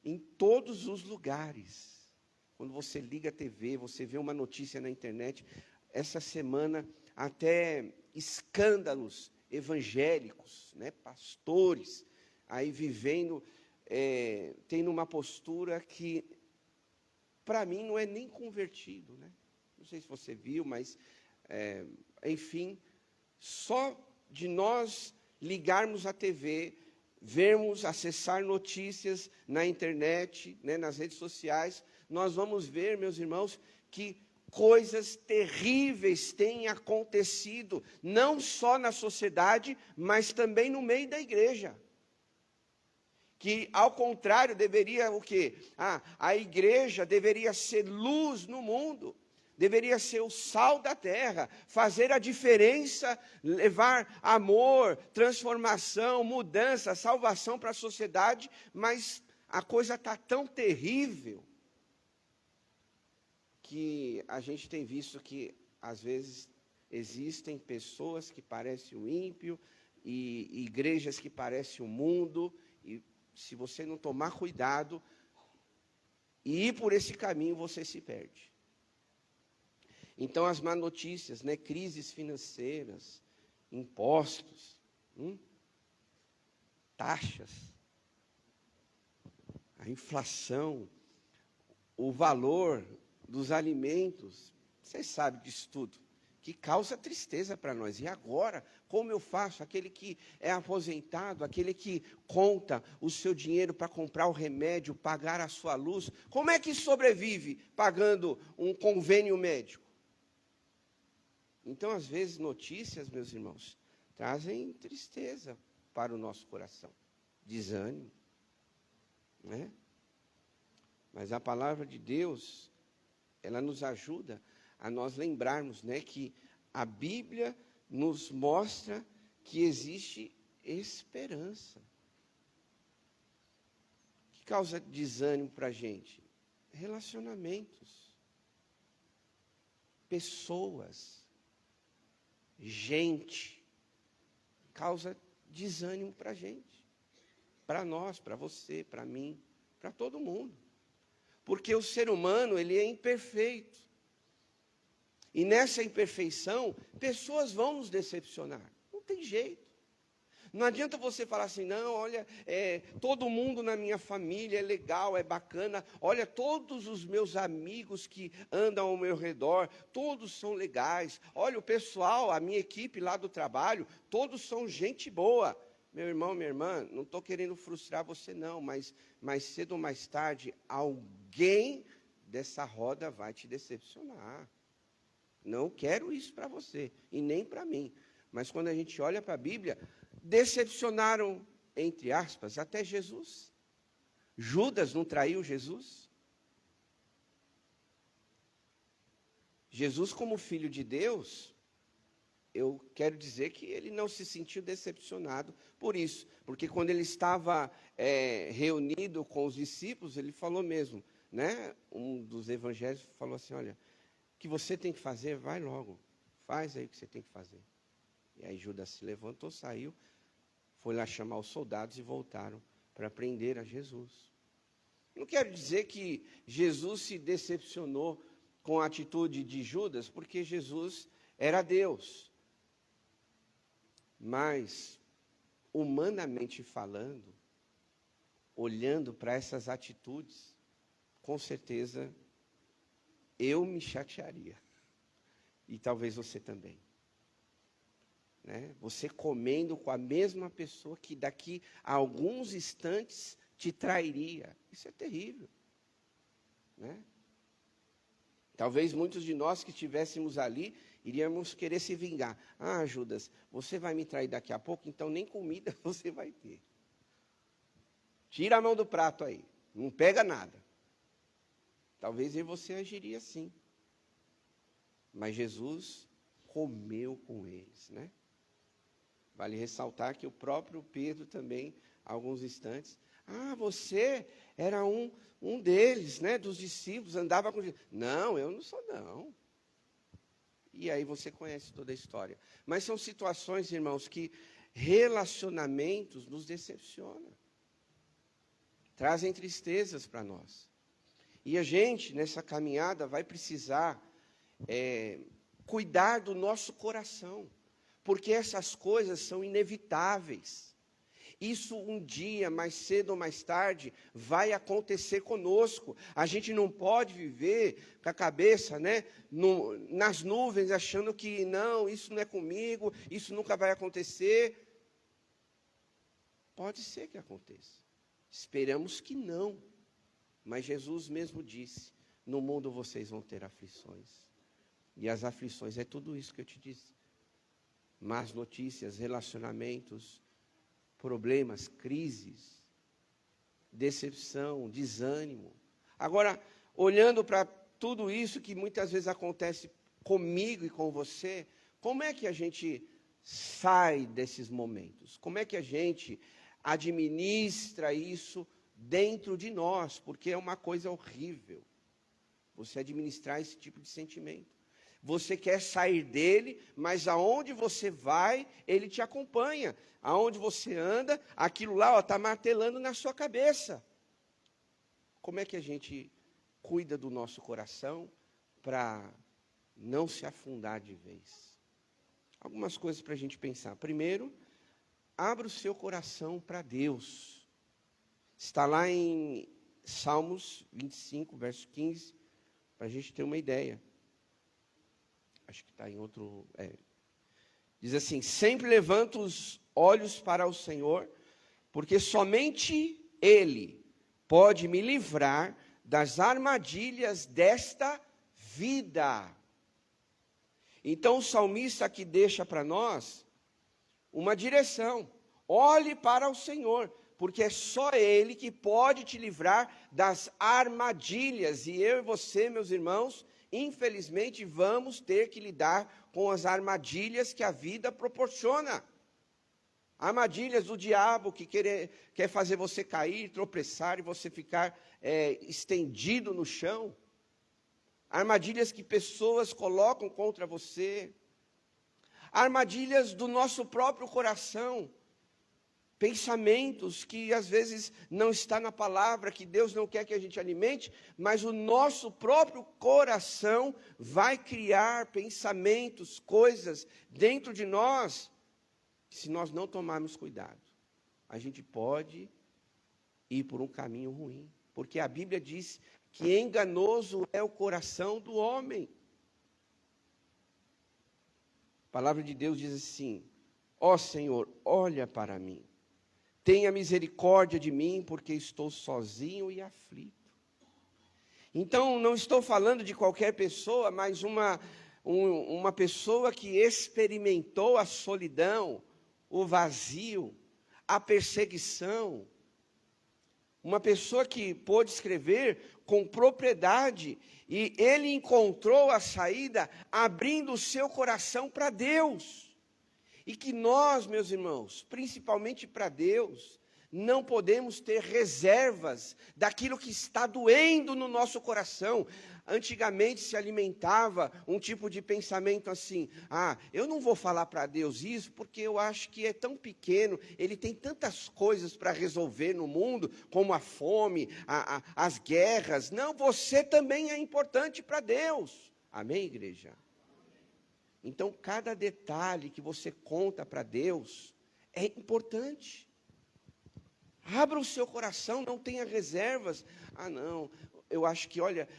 Speaker 5: em todos os lugares. Quando você liga a TV, você vê uma notícia na internet, essa semana até escândalos evangélicos, né, pastores, aí vivendo, tendo uma postura que, para mim, não é nem convertido, né? Não sei se você viu, mas, enfim, só de nós ligarmos a TV, vermos, acessar notícias na internet, né, nas redes sociais, nós vamos ver, meus irmãos, que coisas terríveis têm acontecido, não só na sociedade, mas também no meio da igreja. Que, ao contrário, deveria o quê? A igreja deveria ser luz no mundo, deveria ser o sal da terra, fazer a diferença, levar amor, transformação, mudança, salvação para a sociedade, mas a coisa está tão terrível que a gente tem visto que, às vezes, existem pessoas que parecem o ímpio e igrejas que parecem o mundo, e se você não tomar cuidado e ir por esse caminho, você se perde. Então, as más notícias, né, crises financeiras, impostos, taxas, a inflação, o valor dos alimentos, vocês sabem disso tudo, que causa tristeza para nós. E agora, como eu faço? Aquele que é aposentado, aquele que conta o seu dinheiro para comprar o remédio, pagar a sua luz, como é que sobrevive pagando um convênio médico? Então, às vezes, notícias, meus irmãos, trazem tristeza para o nosso coração, desânimo, né? Mas a palavra de Deus, ela nos ajuda a nós lembrarmos, né, que a Bíblia nos mostra que existe esperança. O que causa desânimo para a gente? Relacionamentos, pessoas, gente, causa desânimo para a gente. para nós, para você, para mim, para todo mundo. Porque o ser humano, ele é imperfeito. E nessa imperfeição, pessoas vão nos decepcionar. Não tem jeito. Não adianta você falar assim, não, olha, todo mundo na minha família é legal, é bacana. Olha, todos os meus amigos que andam ao meu redor, todos são legais. Olha, o pessoal, a minha equipe lá do trabalho, todos são gente boa. Meu irmão, minha irmã, não estou querendo frustrar você não, mas mais cedo ou mais tarde, alguém dessa roda vai te decepcionar. Não quero isso para você, e nem para mim. Mas quando a gente olha para a Bíblia, decepcionaram, entre aspas, até Jesus. Judas não traiu Jesus? Jesus, como filho de Deus, eu quero dizer que ele não se sentiu decepcionado por isso. Porque quando ele estava reunido com os discípulos, ele falou mesmo, né? Um dos evangelhos falou assim, olha, o que você tem que fazer, vai logo. Faz aí o que você tem que fazer. E aí Judas se levantou, saiu, foi lá chamar os soldados e voltaram para prender a Jesus. Não quero dizer que Jesus se decepcionou com a atitude de Judas, porque Jesus era Deus. Mas, humanamente falando, olhando para essas atitudes, com certeza eu me chatearia. E talvez você também. Né? Você comendo com a mesma pessoa que daqui a alguns instantes te trairia. Isso é terrível. Né? Talvez muitos de nós que estivéssemos ali, iríamos querer se vingar. Ah, Judas, você vai me trair daqui a pouco, então nem comida você vai ter. Tira a mão do prato aí, não pega nada. Talvez aí você agiria assim. Mas Jesus comeu com eles, né? Vale ressaltar que o próprio Pedro também, há alguns instantes, você era um deles, né, dos discípulos, andava com Jesus. Não, eu não sou não. E aí você conhece toda a história. Mas são situações, irmãos, que relacionamentos nos decepcionam. Trazem tristezas para nós. E a gente, nessa caminhada, vai precisar cuidar do nosso coração. Porque essas coisas são inevitáveis. Isso um dia, mais cedo ou mais tarde, vai acontecer conosco. A gente não pode viver com a cabeça, né, nas nuvens, achando que não, isso não é comigo, isso nunca vai acontecer. Pode ser que aconteça. Esperamos que não. Mas Jesus mesmo disse, no mundo vocês vão ter aflições. E as aflições é tudo isso que eu te disse. Más notícias, relacionamentos, problemas, crises, decepção, desânimo. Agora, olhando para tudo isso que muitas vezes acontece comigo e com você, como é que a gente sai desses momentos? Como é que a gente administra isso dentro de nós? Porque é uma coisa horrível você administrar esse tipo de sentimento. Você quer sair dele, mas aonde você vai, ele te acompanha. Aonde você anda, aquilo lá está martelando na sua cabeça. Como é que a gente cuida do nosso coração para não se afundar de vez? Algumas coisas para a gente pensar. Primeiro, abra o seu coração para Deus. Está lá em Salmos 25, verso 15, para a gente ter uma ideia. Acho que está em outro... Diz assim, sempre levanto os olhos para o Senhor, porque somente Ele pode me livrar das armadilhas desta vida. Então o salmista aqui deixa para nós uma direção. Olhe para o Senhor, porque é só Ele que pode te livrar das armadilhas. E eu e você, meus irmãos, infelizmente vamos ter que lidar com as armadilhas que a vida proporciona. Armadilhas do diabo que quer fazer você cair, tropeçar e você ficar estendido no chão. Armadilhas que pessoas colocam contra você. Armadilhas do nosso próprio coração. pensamentos que às vezes não está na palavra, que Deus não quer que a gente alimente, mas o nosso próprio coração vai criar pensamentos, coisas dentro de nós, que se nós não tomarmos cuidado, a gente pode ir por um caminho ruim, porque a Bíblia diz que enganoso é o coração do homem. A palavra de Deus diz assim: ó Senhor, olha para mim. Tenha misericórdia de mim, porque estou sozinho e aflito. Então, não estou falando de qualquer pessoa, mas uma pessoa que experimentou a solidão, o vazio, a perseguição. Uma pessoa que pôde escrever com propriedade, e ele encontrou a saída abrindo o seu coração para Deus. E que nós, meus irmãos, principalmente para Deus, não podemos ter reservas daquilo que está doendo no nosso coração. Antigamente se alimentava um tipo de pensamento assim: eu não vou falar para Deus isso porque eu acho que é tão pequeno, Ele tem tantas coisas para resolver no mundo, como a fome, as guerras. Não, você também é importante para Deus. Amém, igreja? Então, cada detalhe que você conta para Deus é importante. Abra o seu coração, não tenha reservas. Não, eu acho que, olha,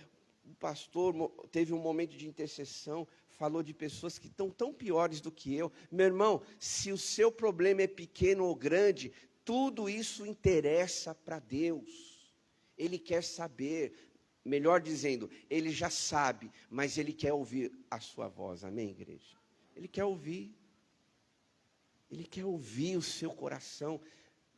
Speaker 5: o pastor teve um momento de intercessão, falou de pessoas que estão tão piores do que eu. Meu irmão, se o seu problema é pequeno ou grande, tudo isso interessa para Deus. Ele quer saber. Melhor dizendo, Ele já sabe, mas Ele quer ouvir a sua voz. Amém, igreja? Ele quer ouvir. Ele quer ouvir o seu coração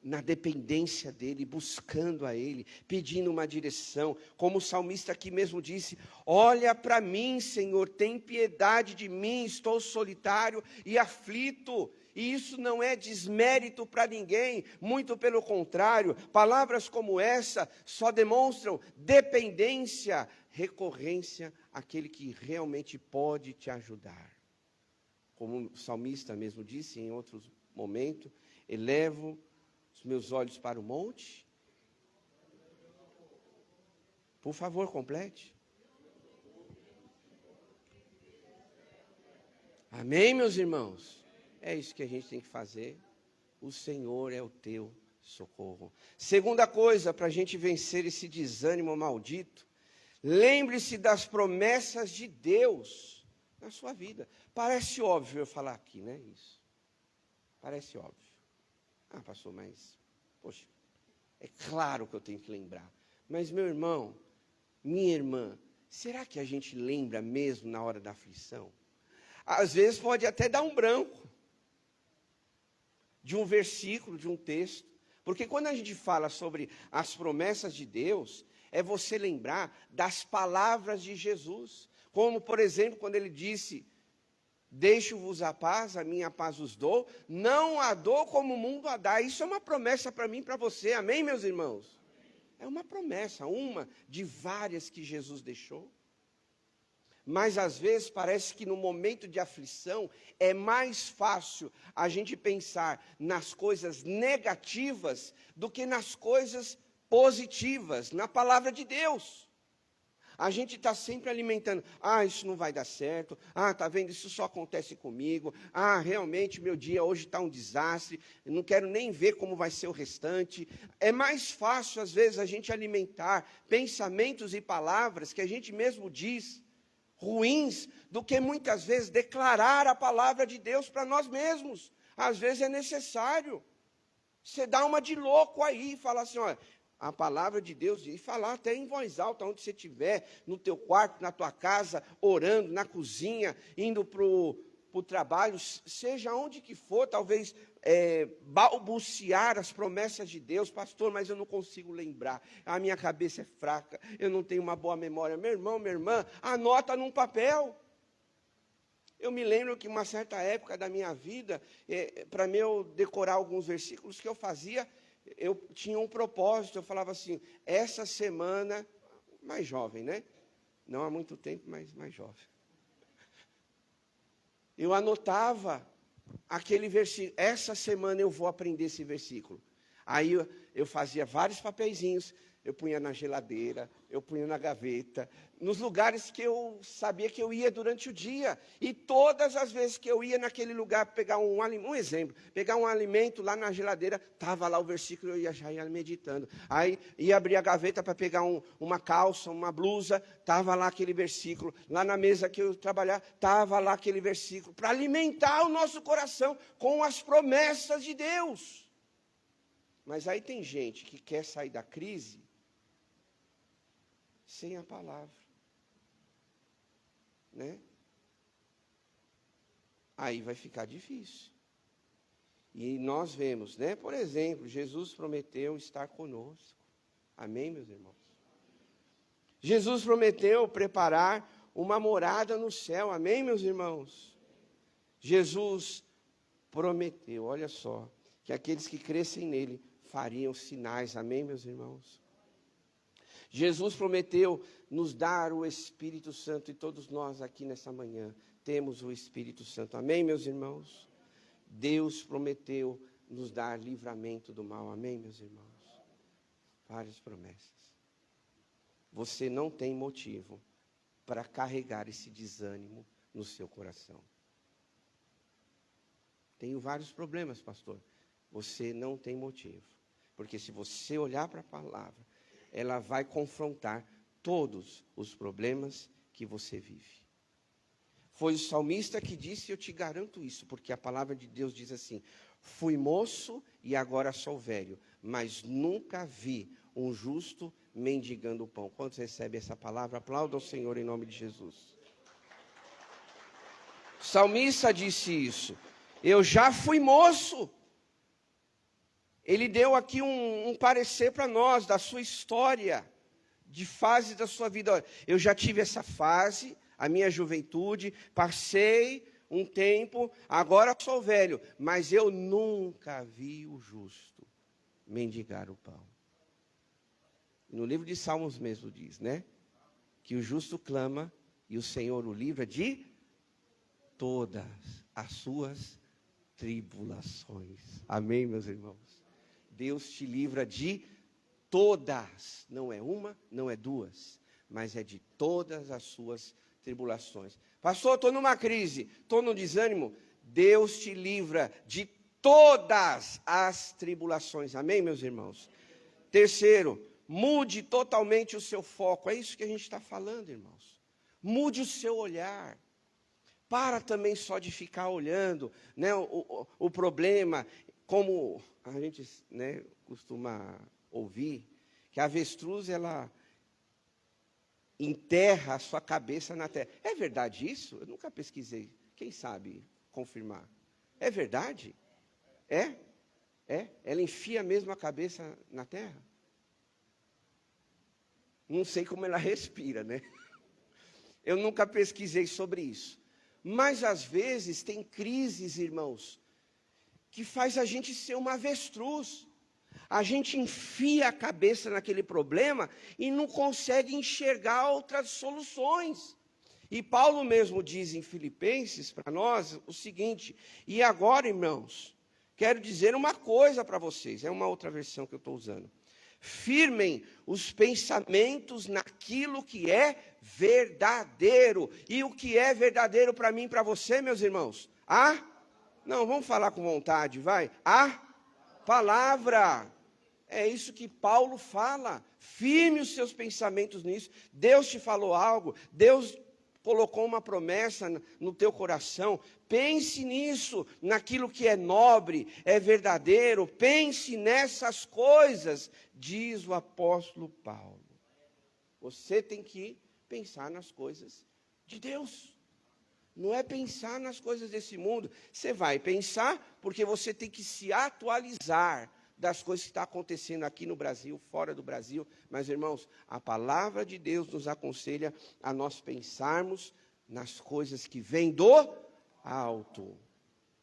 Speaker 5: na dependência dEle, buscando a Ele, pedindo uma direção. Como o salmista aqui mesmo disse: olha para mim, Senhor, tem piedade de mim, estou solitário e aflito. E isso não é desmérito para ninguém, muito pelo contrário. Palavras como essa só demonstram dependência, recorrência àquele que realmente pode te ajudar. Como o salmista mesmo disse em outros momentos: elevo os meus olhos para o monte. Por favor, complete. Amém, meus irmãos? É isso que a gente tem que fazer. O Senhor é o teu socorro. Segunda coisa, para a gente vencer esse desânimo maldito, lembre-se das promessas de Deus na sua vida. Parece óbvio eu falar aqui, né? Isso. Parece óbvio. Pastor, mas, poxa, é claro que eu tenho que lembrar. Mas, meu irmão, minha irmã, será que a gente lembra mesmo na hora da aflição? Às vezes pode até dar um branco de um versículo, de um texto. Porque quando a gente fala sobre as promessas de Deus, é você lembrar das palavras de Jesus. Como, por exemplo, quando ele disse: deixo-vos a paz, a minha paz os dou, não a dou como o mundo a dá. Isso é uma promessa para mim e para você, amém, meus irmãos? É uma promessa, uma de várias que Jesus deixou. Mas às vezes parece que no momento de aflição é mais fácil a gente pensar nas coisas negativas do que nas coisas positivas, na palavra de Deus. A gente está sempre alimentando: isso não vai dar certo, está vendo, isso só acontece comigo, realmente meu dia hoje está um desastre, não quero nem ver como vai ser o restante. É mais fácil às vezes a gente alimentar pensamentos e palavras que a gente mesmo diz ruins, do que muitas vezes declarar a palavra de Deus para nós mesmos. Às vezes é necessário você dar uma de louco aí e falar assim: olha, a palavra de Deus, e falar até em voz alta, onde você estiver, no teu quarto, na tua casa, orando, na cozinha, indo para o trabalho, seja onde que for, talvez balbuciar as promessas de Deus. Pastor, mas eu não consigo lembrar, a minha cabeça é fraca, eu não tenho uma boa memória. Meu irmão, minha irmã, anota num papel. Eu me lembro que uma certa época da minha vida, para eu decorar alguns versículos que eu fazia, eu tinha um propósito. Eu falava assim: essa semana, mais jovem, né? Não há muito tempo, mas mais jovem. Eu anotava aquele versículo. Essa semana eu vou aprender esse versículo. Aí eu fazia vários papeizinhos, eu punha na geladeira, eu punha na gaveta, nos lugares que eu sabia que eu ia durante o dia. E todas as vezes que eu ia naquele lugar pegar um exemplo, pegar um alimento lá na geladeira, estava lá o versículo, eu já ia meditando. Aí ia abrir a gaveta para pegar uma calça, uma blusa, estava lá aquele versículo. Lá na mesa que eu trabalhava, estava lá aquele versículo, para alimentar o nosso coração com as promessas de Deus. Mas aí tem gente que quer sair da crise sem a palavra, né? Aí vai ficar difícil. E nós vemos, né? Por exemplo, Jesus prometeu estar conosco. Amém, meus irmãos? Jesus prometeu preparar uma morada no céu. Amém, meus irmãos? Jesus prometeu, olha só, que aqueles que crescem nele fariam sinais. Amém, meus irmãos? Jesus prometeu nos dar o Espírito Santo, e todos nós aqui nessa manhã temos o Espírito Santo. Amém, meus irmãos? Deus prometeu nos dar livramento do mal. Amém, meus irmãos? Várias promessas. Você não tem motivo para carregar esse desânimo no seu coração. Tenho vários problemas, pastor. Você não tem motivo. Porque se você olhar para a palavra, ela vai confrontar todos os problemas que você vive. Foi o salmista que disse, eu te garanto isso, porque a palavra de Deus diz assim: fui moço e agora sou velho, mas nunca vi um justo mendigando o pão. Quantos recebem essa palavra? Aplauda o Senhor em nome de Jesus. O salmista disse isso. Eu já fui moço. Ele deu aqui um parecer para nós, da sua história, de fases da sua vida. Olha, eu já tive essa fase, a minha juventude, passei um tempo, agora sou velho, mas eu nunca vi o justo mendigar o pão. No livro de Salmos mesmo diz, né? Que o justo clama e o Senhor o livra de todas as suas tribulações. Amém, meus irmãos? Deus te livra de todas, não é uma, não é duas, mas é de todas as suas tribulações. Pastor, estou numa crise, estou num desânimo. Deus te livra de todas as tribulações. Amém, meus irmãos? Terceiro, mude totalmente o seu foco. É isso que a gente está falando, irmãos. Mude o seu olhar. Para também só de ficar olhando, né, o problema, como a gente, né, costuma ouvir, que a avestruz, ela enterra a sua cabeça na terra. É verdade isso? Eu nunca pesquisei. Quem sabe confirmar? É verdade? É? É? Ela enfia mesmo a cabeça na terra? Não sei como ela respira, né? Eu nunca pesquisei sobre isso. Mas às vezes tem crises, irmãos, que faz a gente ser uma avestruz. A gente enfia a cabeça naquele problema e não consegue enxergar outras soluções. E Paulo mesmo diz em Filipenses para nós o seguinte: e agora, irmãos, quero dizer uma coisa para vocês, é uma outra versão que eu estou usando. Firmem os pensamentos naquilo que é verdadeiro. E o que é verdadeiro para mim e para você, meus irmãos? Não, vamos falar com vontade, vai. A palavra. É isso que Paulo fala. Firme os seus pensamentos nisso. Deus te falou algo, Deus colocou uma promessa no teu coração. Pense nisso, naquilo que é nobre, é verdadeiro. Pense nessas coisas, diz o apóstolo Paulo. Você tem que pensar nas coisas de Deus. Não é pensar nas coisas desse mundo. Você vai pensar porque você tem que se atualizar das coisas que estão acontecendo aqui no Brasil, fora do Brasil. Mas, irmãos, a palavra de Deus nos aconselha a nós pensarmos nas coisas que vêm do alto.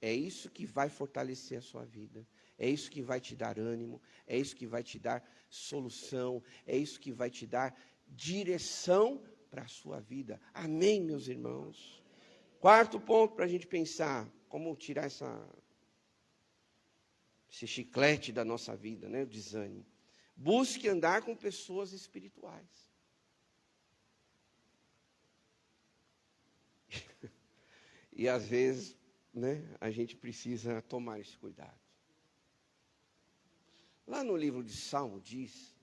Speaker 5: É isso que vai fortalecer a sua vida. É isso que vai te dar ânimo. É isso que vai te dar solução. É isso que vai te dar direção para a sua vida. Amém, meus irmãos? Quarto ponto para a gente pensar. como tirar esse chiclete da nossa vida, né? O desânimo. Busque andar com pessoas espirituais. E às vezes, né, a gente precisa tomar esse cuidado. Lá no livro de Salmo diz,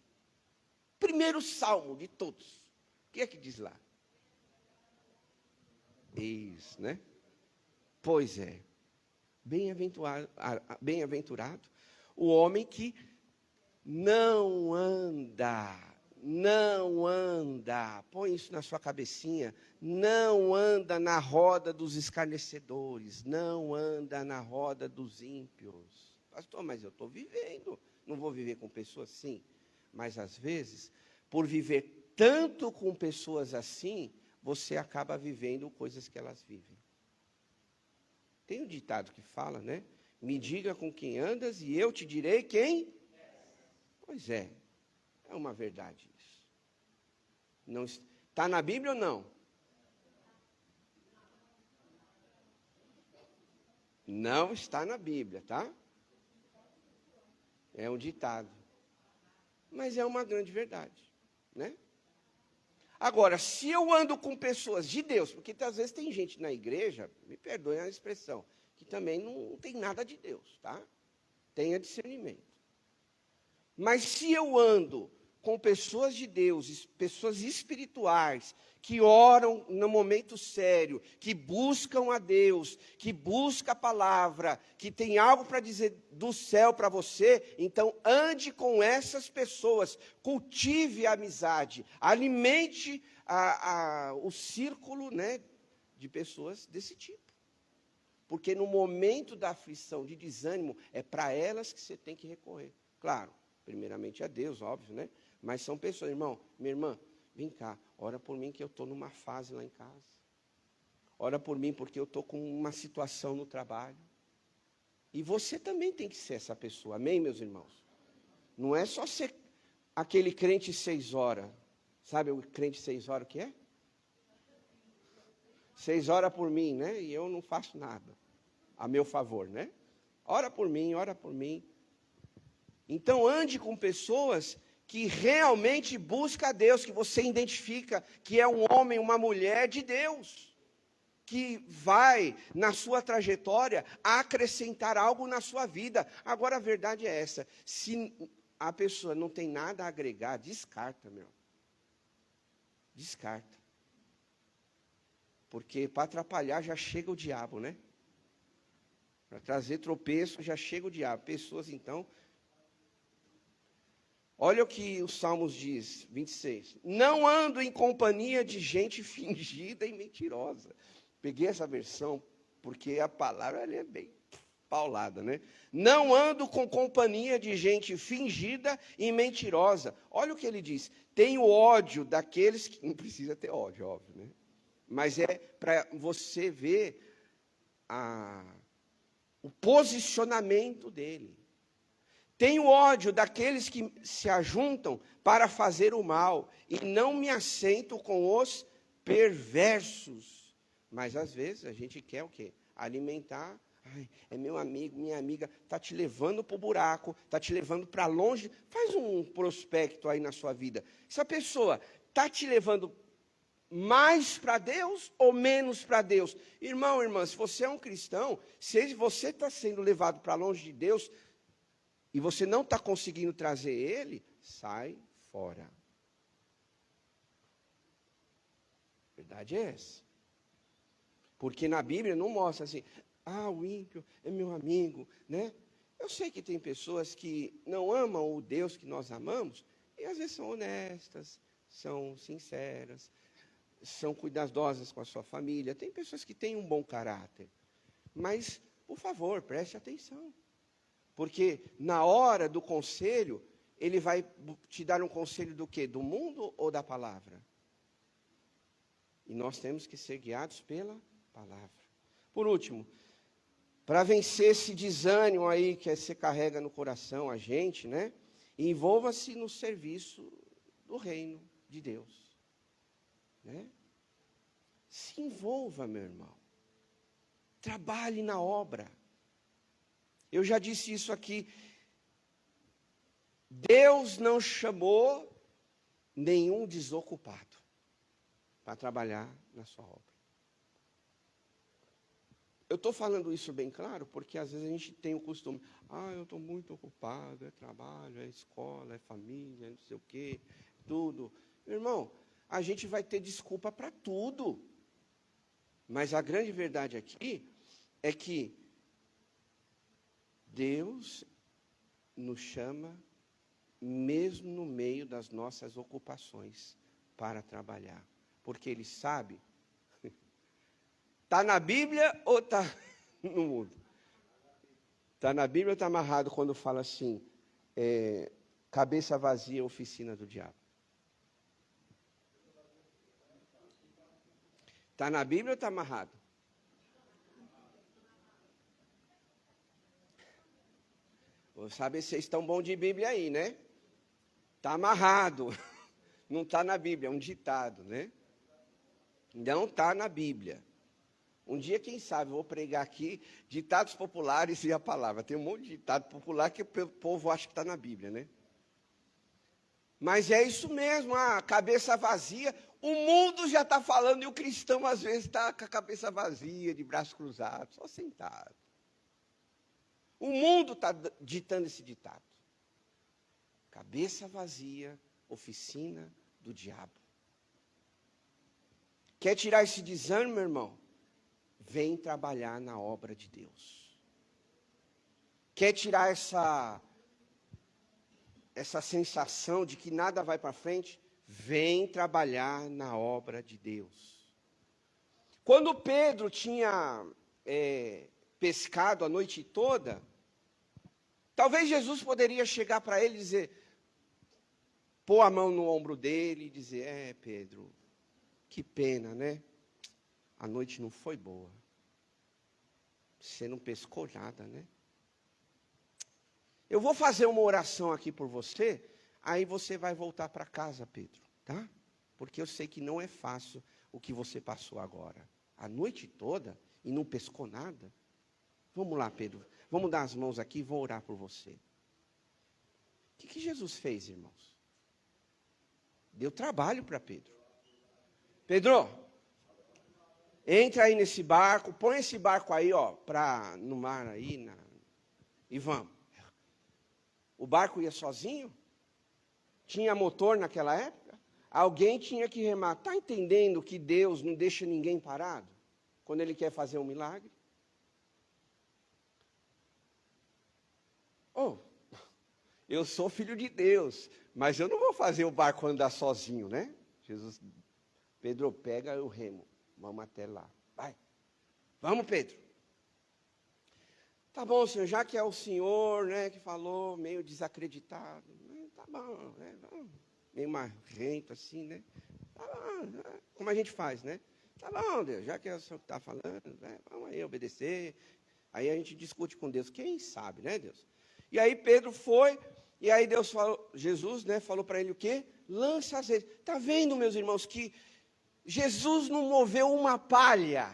Speaker 5: primeiro salmo de todos, o que é que diz lá? Isso, né? Pois é, bem-aventurado o homem que não anda, põe isso na sua cabecinha, não anda na roda dos escarnecedores, não anda na roda dos ímpios. Pastor, mas eu estou vivendo, não vou viver com pessoas assim. Mas às vezes, por viver tanto com pessoas assim, você acaba vivendo coisas que elas vivem. Tem um ditado que fala, né? Me diga com quem andas e eu te direi quem. Pois é uma verdade isso. Não está na Bíblia ou não? Não está na Bíblia, tá? É um ditado. Mas é uma grande verdade, né? Agora, se eu ando com pessoas de Deus, porque às vezes tem gente na igreja, me perdoem a expressão, que também não tem nada de Deus, tá? Tenha discernimento. Mas se eu ando com pessoas de Deus, pessoas espirituais, que oram no momento sério, que buscam a Deus, que buscam a palavra, que tem algo para dizer do céu para você, então ande com essas pessoas, cultive a amizade, alimente o círculo, né, de pessoas desse tipo. Porque no momento da aflição, de desânimo, é para elas que você tem que recorrer. Claro, primeiramente a Deus, óbvio, né? Mas são pessoas, irmão, minha irmã, vem cá, ora por mim que eu estou numa fase lá em casa. Ora por mim porque eu estou com uma situação no trabalho. E você também tem que ser essa pessoa, amém, meus irmãos? Não é só ser aquele crente 6 horas. Sabe o crente 6 horas o que é? 6 horas por mim, né? E eu não faço nada a meu favor, né? Ora por mim, ora por mim. Então ande com pessoas que realmente buscam a Deus, que você identifica que é um homem, uma mulher de Deus, que vai, na sua trajetória, acrescentar algo na sua vida. Agora, a verdade é essa, se a pessoa não tem nada a agregar, descarta, meu. Descarta. Porque para atrapalhar já chega o diabo, né? Para trazer tropeço já chega o diabo. Pessoas, então... Olha o que os Salmos diz, 26. Não ando em companhia de gente fingida e mentirosa. Peguei essa versão porque a palavra ali é bem paulada, né? Não ando com companhia de gente fingida e mentirosa. Olha o que ele diz. Tenho ódio daqueles que... Não precisa ter ódio, óbvio, né? Mas é para você ver o posicionamento dele. Tenho ódio daqueles que se ajuntam para fazer o mal, e não me assento com os perversos. Mas às vezes a gente quer o quê? Alimentar. Ai, é meu amigo, minha amiga, está te levando para o buraco, está te levando para longe. Faz um prospecto aí na sua vida. Essa pessoa está te levando mais para Deus ou menos para Deus? Irmão, irmã, se você é um cristão, se você está sendo levado para longe de Deus, e você não está conseguindo trazer ele, sai fora. A verdade é essa. Porque na Bíblia não mostra assim, o ímpio é meu amigo, né? Eu sei que tem pessoas que não amam o Deus que nós amamos, e às vezes são honestas, são sinceras, são cuidadosas com a sua família. Tem pessoas que têm um bom caráter. Mas, por favor, preste atenção. Porque na hora do conselho, ele vai te dar um conselho do quê? Do mundo ou da palavra? E nós temos que ser guiados pela palavra. Por último, para vencer esse desânimo aí que você carrega no coração, a gente, né? Envolva-se no serviço do reino de Deus. Né? Se envolva, meu irmão. Trabalhe na obra. Eu já disse isso aqui. Deus não chamou nenhum desocupado para trabalhar na sua obra. Eu estou falando isso bem claro, porque às vezes a gente tem o costume, eu estou muito ocupado, é trabalho, é escola, é família, não sei o quê, tudo. Meu irmão, a gente vai ter desculpa para tudo. Mas a grande verdade aqui é que Deus nos chama, mesmo no meio das nossas ocupações, para trabalhar. Porque Ele sabe, está na Bíblia ou está no mundo? Está na Bíblia ou está amarrado quando fala assim, cabeça vazia, oficina do diabo? Está na Bíblia ou está amarrado? Vou saber se vocês estão bons de Bíblia aí, né? Está amarrado. Não está na Bíblia, é um ditado, né? Não está na Bíblia. Um dia, quem sabe, eu vou pregar aqui ditados populares e a palavra. Tem um monte de ditado popular que o povo acha que está na Bíblia, né? Mas é isso mesmo, a cabeça vazia. O mundo já está falando e o cristão, às vezes, está com a cabeça vazia, de braços cruzados, só sentado. O mundo está ditando esse ditado. Cabeça vazia, oficina do diabo. Quer tirar esse desânimo, meu irmão? Vem trabalhar na obra de Deus. Quer tirar essa sensação de que nada vai para frente? Vem trabalhar na obra de Deus. Quando Pedro tinha pescado a noite toda, talvez Jesus poderia chegar para ele e dizer, pôr a mão no ombro dele e dizer, Pedro, que pena, né? A noite não foi boa. Você não pescou nada, né? Eu vou fazer uma oração aqui por você, aí você vai voltar para casa, Pedro, tá? Porque eu sei que não é fácil o que você passou agora. A noite toda e não pescou nada. Vamos lá, Pedro. Vamos dar as mãos aqui e vou orar por você. O que Jesus fez, irmãos? Deu trabalho para Pedro. Pedro, entra aí nesse barco, põe esse barco aí, no mar aí, e vamos. O barco ia sozinho? Tinha motor naquela época? Alguém tinha que remar. Está entendendo que Deus não deixa ninguém parado? Quando Ele quer fazer um milagre? Eu sou filho de Deus, mas eu não vou fazer o barco andar sozinho, né? Pedro, pega o remo, vamos até lá. Vai, vamos, Pedro. Tá bom, Senhor, já que é o Senhor, né, que falou, meio desacreditado, né, tá bom, né, meio marrento assim, né? Tá bom, né, como a gente faz, né? Tá bom, Deus, já que é o Senhor que está falando, né, vamos aí obedecer. Aí a gente discute com Deus, quem sabe, né, Deus? E aí Pedro foi, e aí Jesus, né, falou para ele o quê? Lança as redes. Está vendo, meus irmãos, que Jesus não moveu uma palha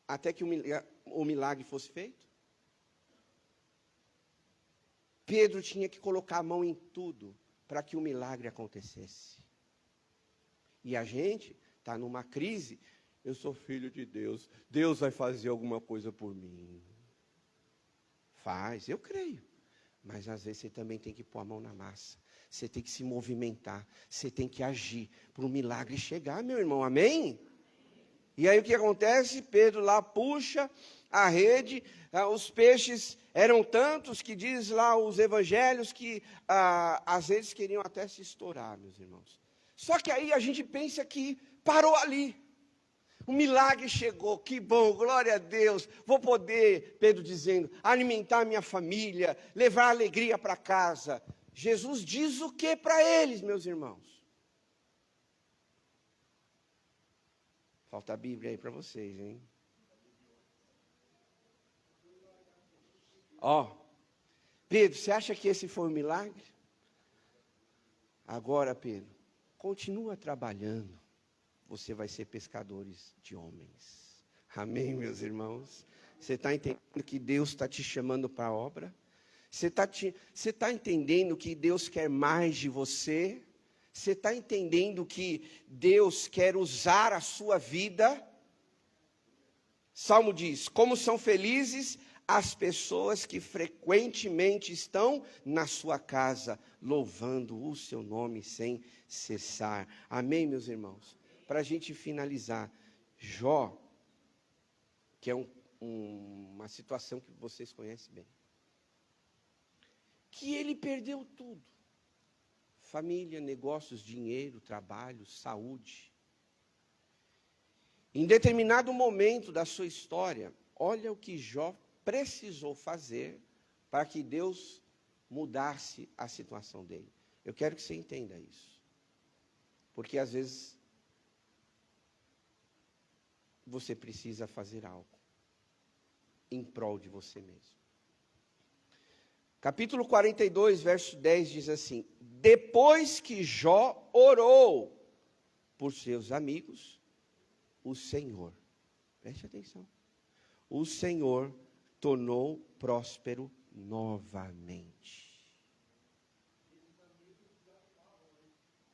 Speaker 5: até que o milagre fosse feito? Pedro tinha que colocar a mão em tudo para que o milagre acontecesse. E a gente está numa crise. Eu sou filho de Deus. Deus vai fazer alguma coisa por mim. Faz, eu creio. Mas às vezes você também tem que pôr a mão na massa. Você tem que se movimentar. Você tem que agir para o milagre chegar, meu irmão. Amém? E aí o que acontece? Pedro lá puxa a rede. Os peixes eram tantos que diz lá os evangelhos que as redes queriam até se estourar, meus irmãos. Só que aí a gente pensa que parou ali. O milagre chegou, que bom, glória a Deus. Vou poder, Pedro dizendo, alimentar minha família, levar alegria para casa. Jesus diz o que para eles, meus irmãos? Falta a Bíblia aí para vocês, hein? Pedro, você acha que esse foi um milagre? Agora, Pedro, continua trabalhando. Você vai ser pescadores de homens. Amém, meus irmãos? Você está entendendo que Deus está te chamando para a obra? Você está entendendo que Deus quer mais de você? Você está entendendo que Deus quer usar a sua vida? Salmo diz: como são felizes as pessoas que frequentemente estão na sua casa, louvando o seu nome sem cessar. Amém, meus irmãos? Para a gente finalizar, Jó, que é uma situação que vocês conhecem bem, que ele perdeu tudo: família, negócios, dinheiro, trabalho, saúde. Em determinado momento da sua história, olha o que Jó precisou fazer para que Deus mudasse a situação dele. Eu quero que você entenda isso, porque às vezes você precisa fazer algo em prol de você mesmo. Capítulo 42, verso 10 diz assim: depois que Jó orou por seus amigos, o Senhor, preste atenção, o Senhor tornou próspero novamente.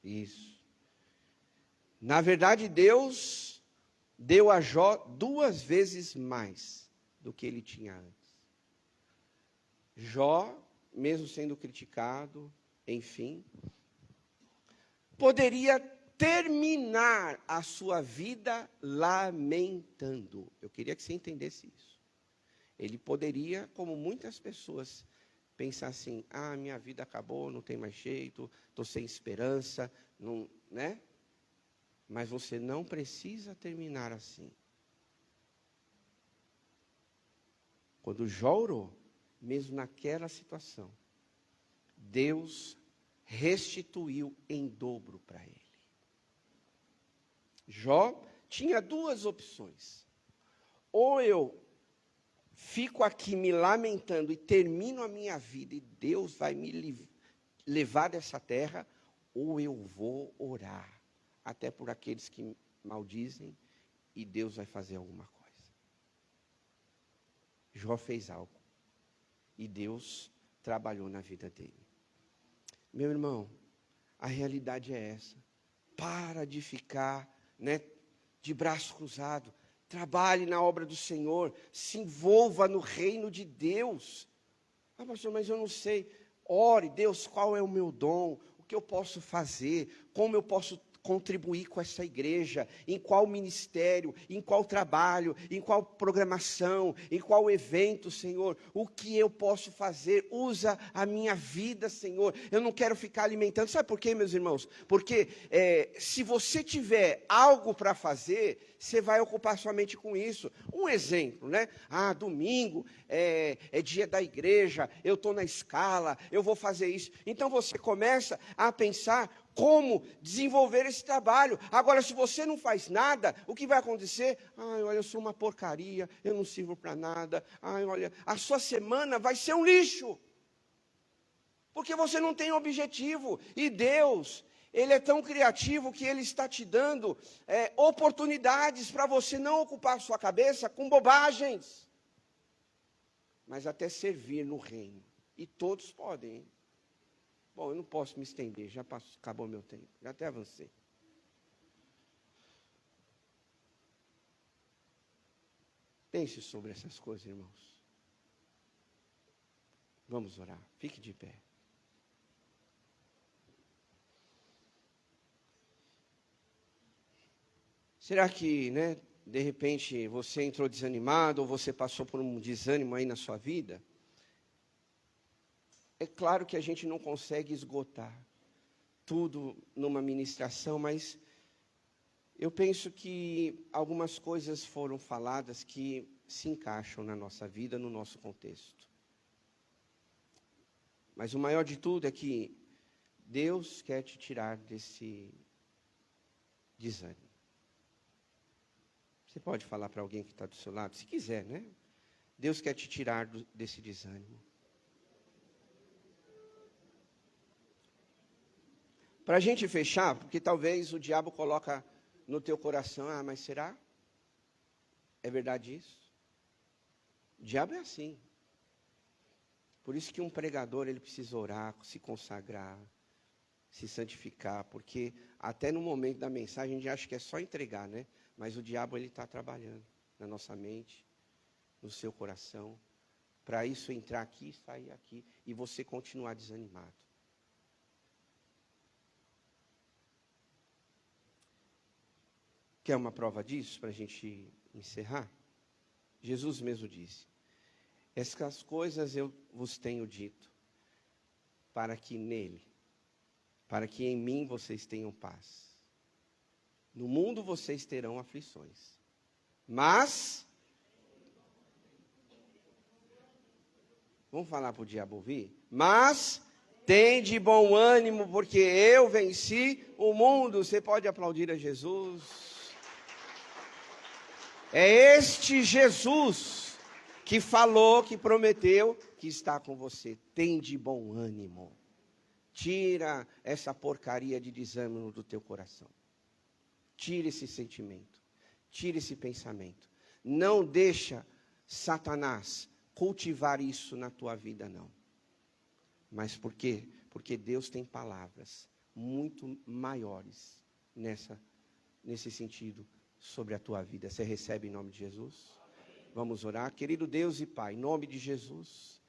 Speaker 5: Isso. Na verdade, Deus deu a Jó 2 vezes mais do que ele tinha antes. Jó, mesmo sendo criticado, enfim, poderia terminar a sua vida lamentando. Eu queria que você entendesse isso. Ele poderia, como muitas pessoas, pensar assim: ah, minha vida acabou, não tem mais jeito, estou sem esperança, não, né? Mas você não precisa terminar assim. Quando Jó orou, mesmo naquela situação, Deus restituiu em dobro para ele. Jó tinha 2 opções: ou eu fico aqui me lamentando e termino a minha vida e Deus vai me levar dessa terra, ou eu vou orar, até por aqueles que maldizem, e Deus vai fazer alguma coisa. Jó fez algo, e Deus trabalhou na vida dele. Meu irmão, a realidade é essa. Para de ficar, de braço cruzado. Trabalhe na obra do Senhor, se envolva no reino de Deus. Ah, pastor, mas eu não sei. Ore: Deus, qual é o meu dom? O que eu posso fazer? Como eu posso contribuir com essa igreja? Em qual ministério? Em qual trabalho? Em qual programação? Em qual evento, Senhor? O que eu posso fazer? Usa a minha vida, Senhor. Eu não quero ficar alimentando. Sabe por quê, meus irmãos? Porque se você tiver algo para fazer, você vai ocupar sua mente com isso. Um exemplo, Ah, domingo é dia da igreja, eu estou na escala, eu vou fazer isso. Então você começa a pensar como desenvolver esse trabalho. Agora, se você não faz nada, o que vai acontecer? Ai, olha, eu sou uma porcaria, eu não sirvo para nada. Ai, olha, a sua semana vai ser um lixo, porque você não tem objetivo. E Deus, Ele é tão criativo que Ele está te dando oportunidades para você não ocupar a sua cabeça com bobagens, mas até servir no reino. E todos podem, hein? Bom, eu não posso me estender, já acabou meu tempo, já até avancei. Pense sobre essas coisas, irmãos. Vamos orar, fique de pé. Será que, de repente, você entrou desanimado, ou você passou por um desânimo aí na sua vida? É claro que a gente não consegue esgotar tudo numa ministração, mas eu penso que algumas coisas foram faladas que se encaixam na nossa vida, no nosso contexto. Mas o maior de tudo é que Deus quer te tirar desse desânimo. Você pode falar para alguém que está do seu lado, se quiser, Deus quer te tirar desse desânimo. Para a gente fechar, porque talvez o diabo coloca no teu coração: ah, mas será? É verdade isso? O diabo é assim. Por isso que um pregador, ele precisa orar, se consagrar, se santificar, porque até no momento da mensagem a gente acha que é só entregar, né? Mas o diabo, ele está trabalhando na nossa mente, no seu coração, para isso entrar aqui, sair aqui, e você continuar desanimado. Quer uma prova disso, para a gente encerrar? Jesus mesmo disse: essas coisas eu vos tenho dito, para que em mim vocês tenham paz. No mundo vocês terão aflições, mas... Vamos falar para o diabo ouvir? Mas tende bom ânimo, porque eu venci o mundo. Você pode aplaudir a Jesus? É este Jesus que falou, que prometeu, que está com você. Tende bom ânimo. Tira essa porcaria de desânimo do teu coração. Tira esse sentimento. Tira esse pensamento. Não deixa Satanás cultivar isso na tua vida, não. Mas por quê? Porque Deus tem palavras muito maiores nesse sentido sobre a tua vida. Você recebe em nome de Jesus? Vamos orar. Querido Deus e Pai, em nome de Jesus,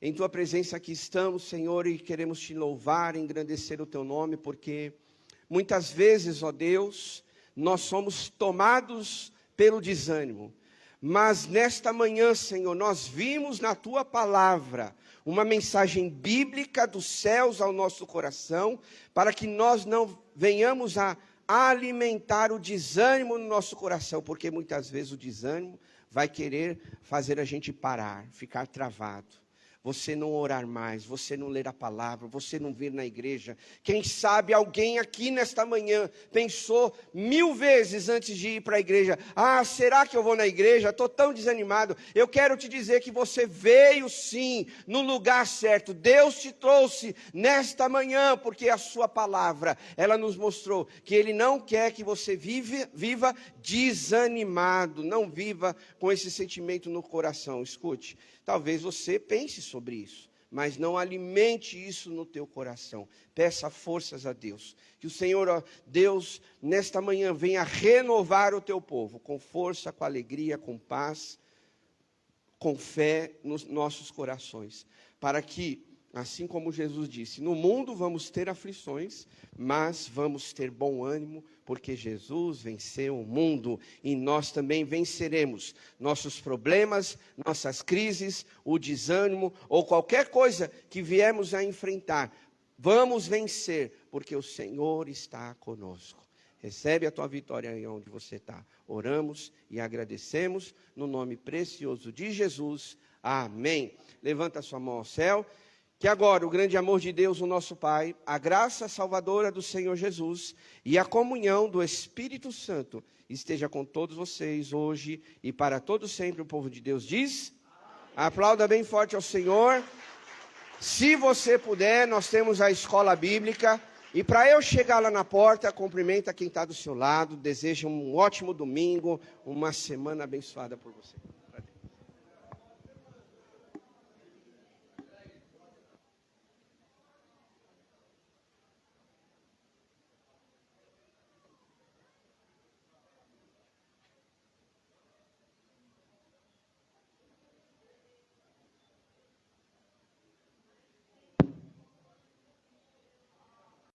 Speaker 5: em tua presença aqui estamos, Senhor, e queremos te louvar, engrandecer o teu nome, porque muitas vezes, ó Deus, nós somos tomados pelo desânimo. Mas nesta manhã, Senhor, nós vimos na tua palavra uma mensagem bíblica dos céus ao nosso coração, para que nós não venhamos a alimentar o desânimo no nosso coração, porque muitas vezes o desânimo vai querer fazer a gente parar, ficar travado. Você não orar mais, você não ler a palavra, você não vir na igreja. Quem sabe alguém aqui nesta manhã pensou 1000 vezes antes de ir para a igreja: ah, será que eu vou na igreja? Estou tão desanimado. Eu quero te dizer que você veio sim, no lugar certo. Deus te trouxe nesta manhã, porque a sua palavra, ela nos mostrou que Ele não quer que você viva desanimado, não viva com esse sentimento no coração. Escute. Talvez você pense sobre isso, mas não alimente isso no teu coração. Peça forças a Deus. Que o Senhor, ó Deus, nesta manhã venha renovar o teu povo, com força, com alegria, com paz, com fé nos nossos corações. Para que, assim como Jesus disse, no mundo vamos ter aflições, mas vamos ter bom ânimo, porque Jesus venceu o mundo e nós também venceremos nossos problemas, nossas crises, o desânimo ou qualquer coisa que viemos a enfrentar. Vamos vencer, porque o Senhor está conosco. Recebe a tua vitória aí onde você está. Oramos e agradecemos no nome precioso de Jesus. Amém. Levanta a sua mão ao céu. Que agora o grande amor de Deus, o nosso Pai, a graça salvadora do Senhor Jesus e a comunhão do Espírito Santo esteja com todos vocês hoje e para todos sempre. O povo de Deus diz: aplauda bem forte ao Senhor. Se você puder, nós temos a escola bíblica. E para eu chegar lá na porta, cumprimenta quem está do seu lado. Deseja um ótimo domingo, uma semana abençoada por você.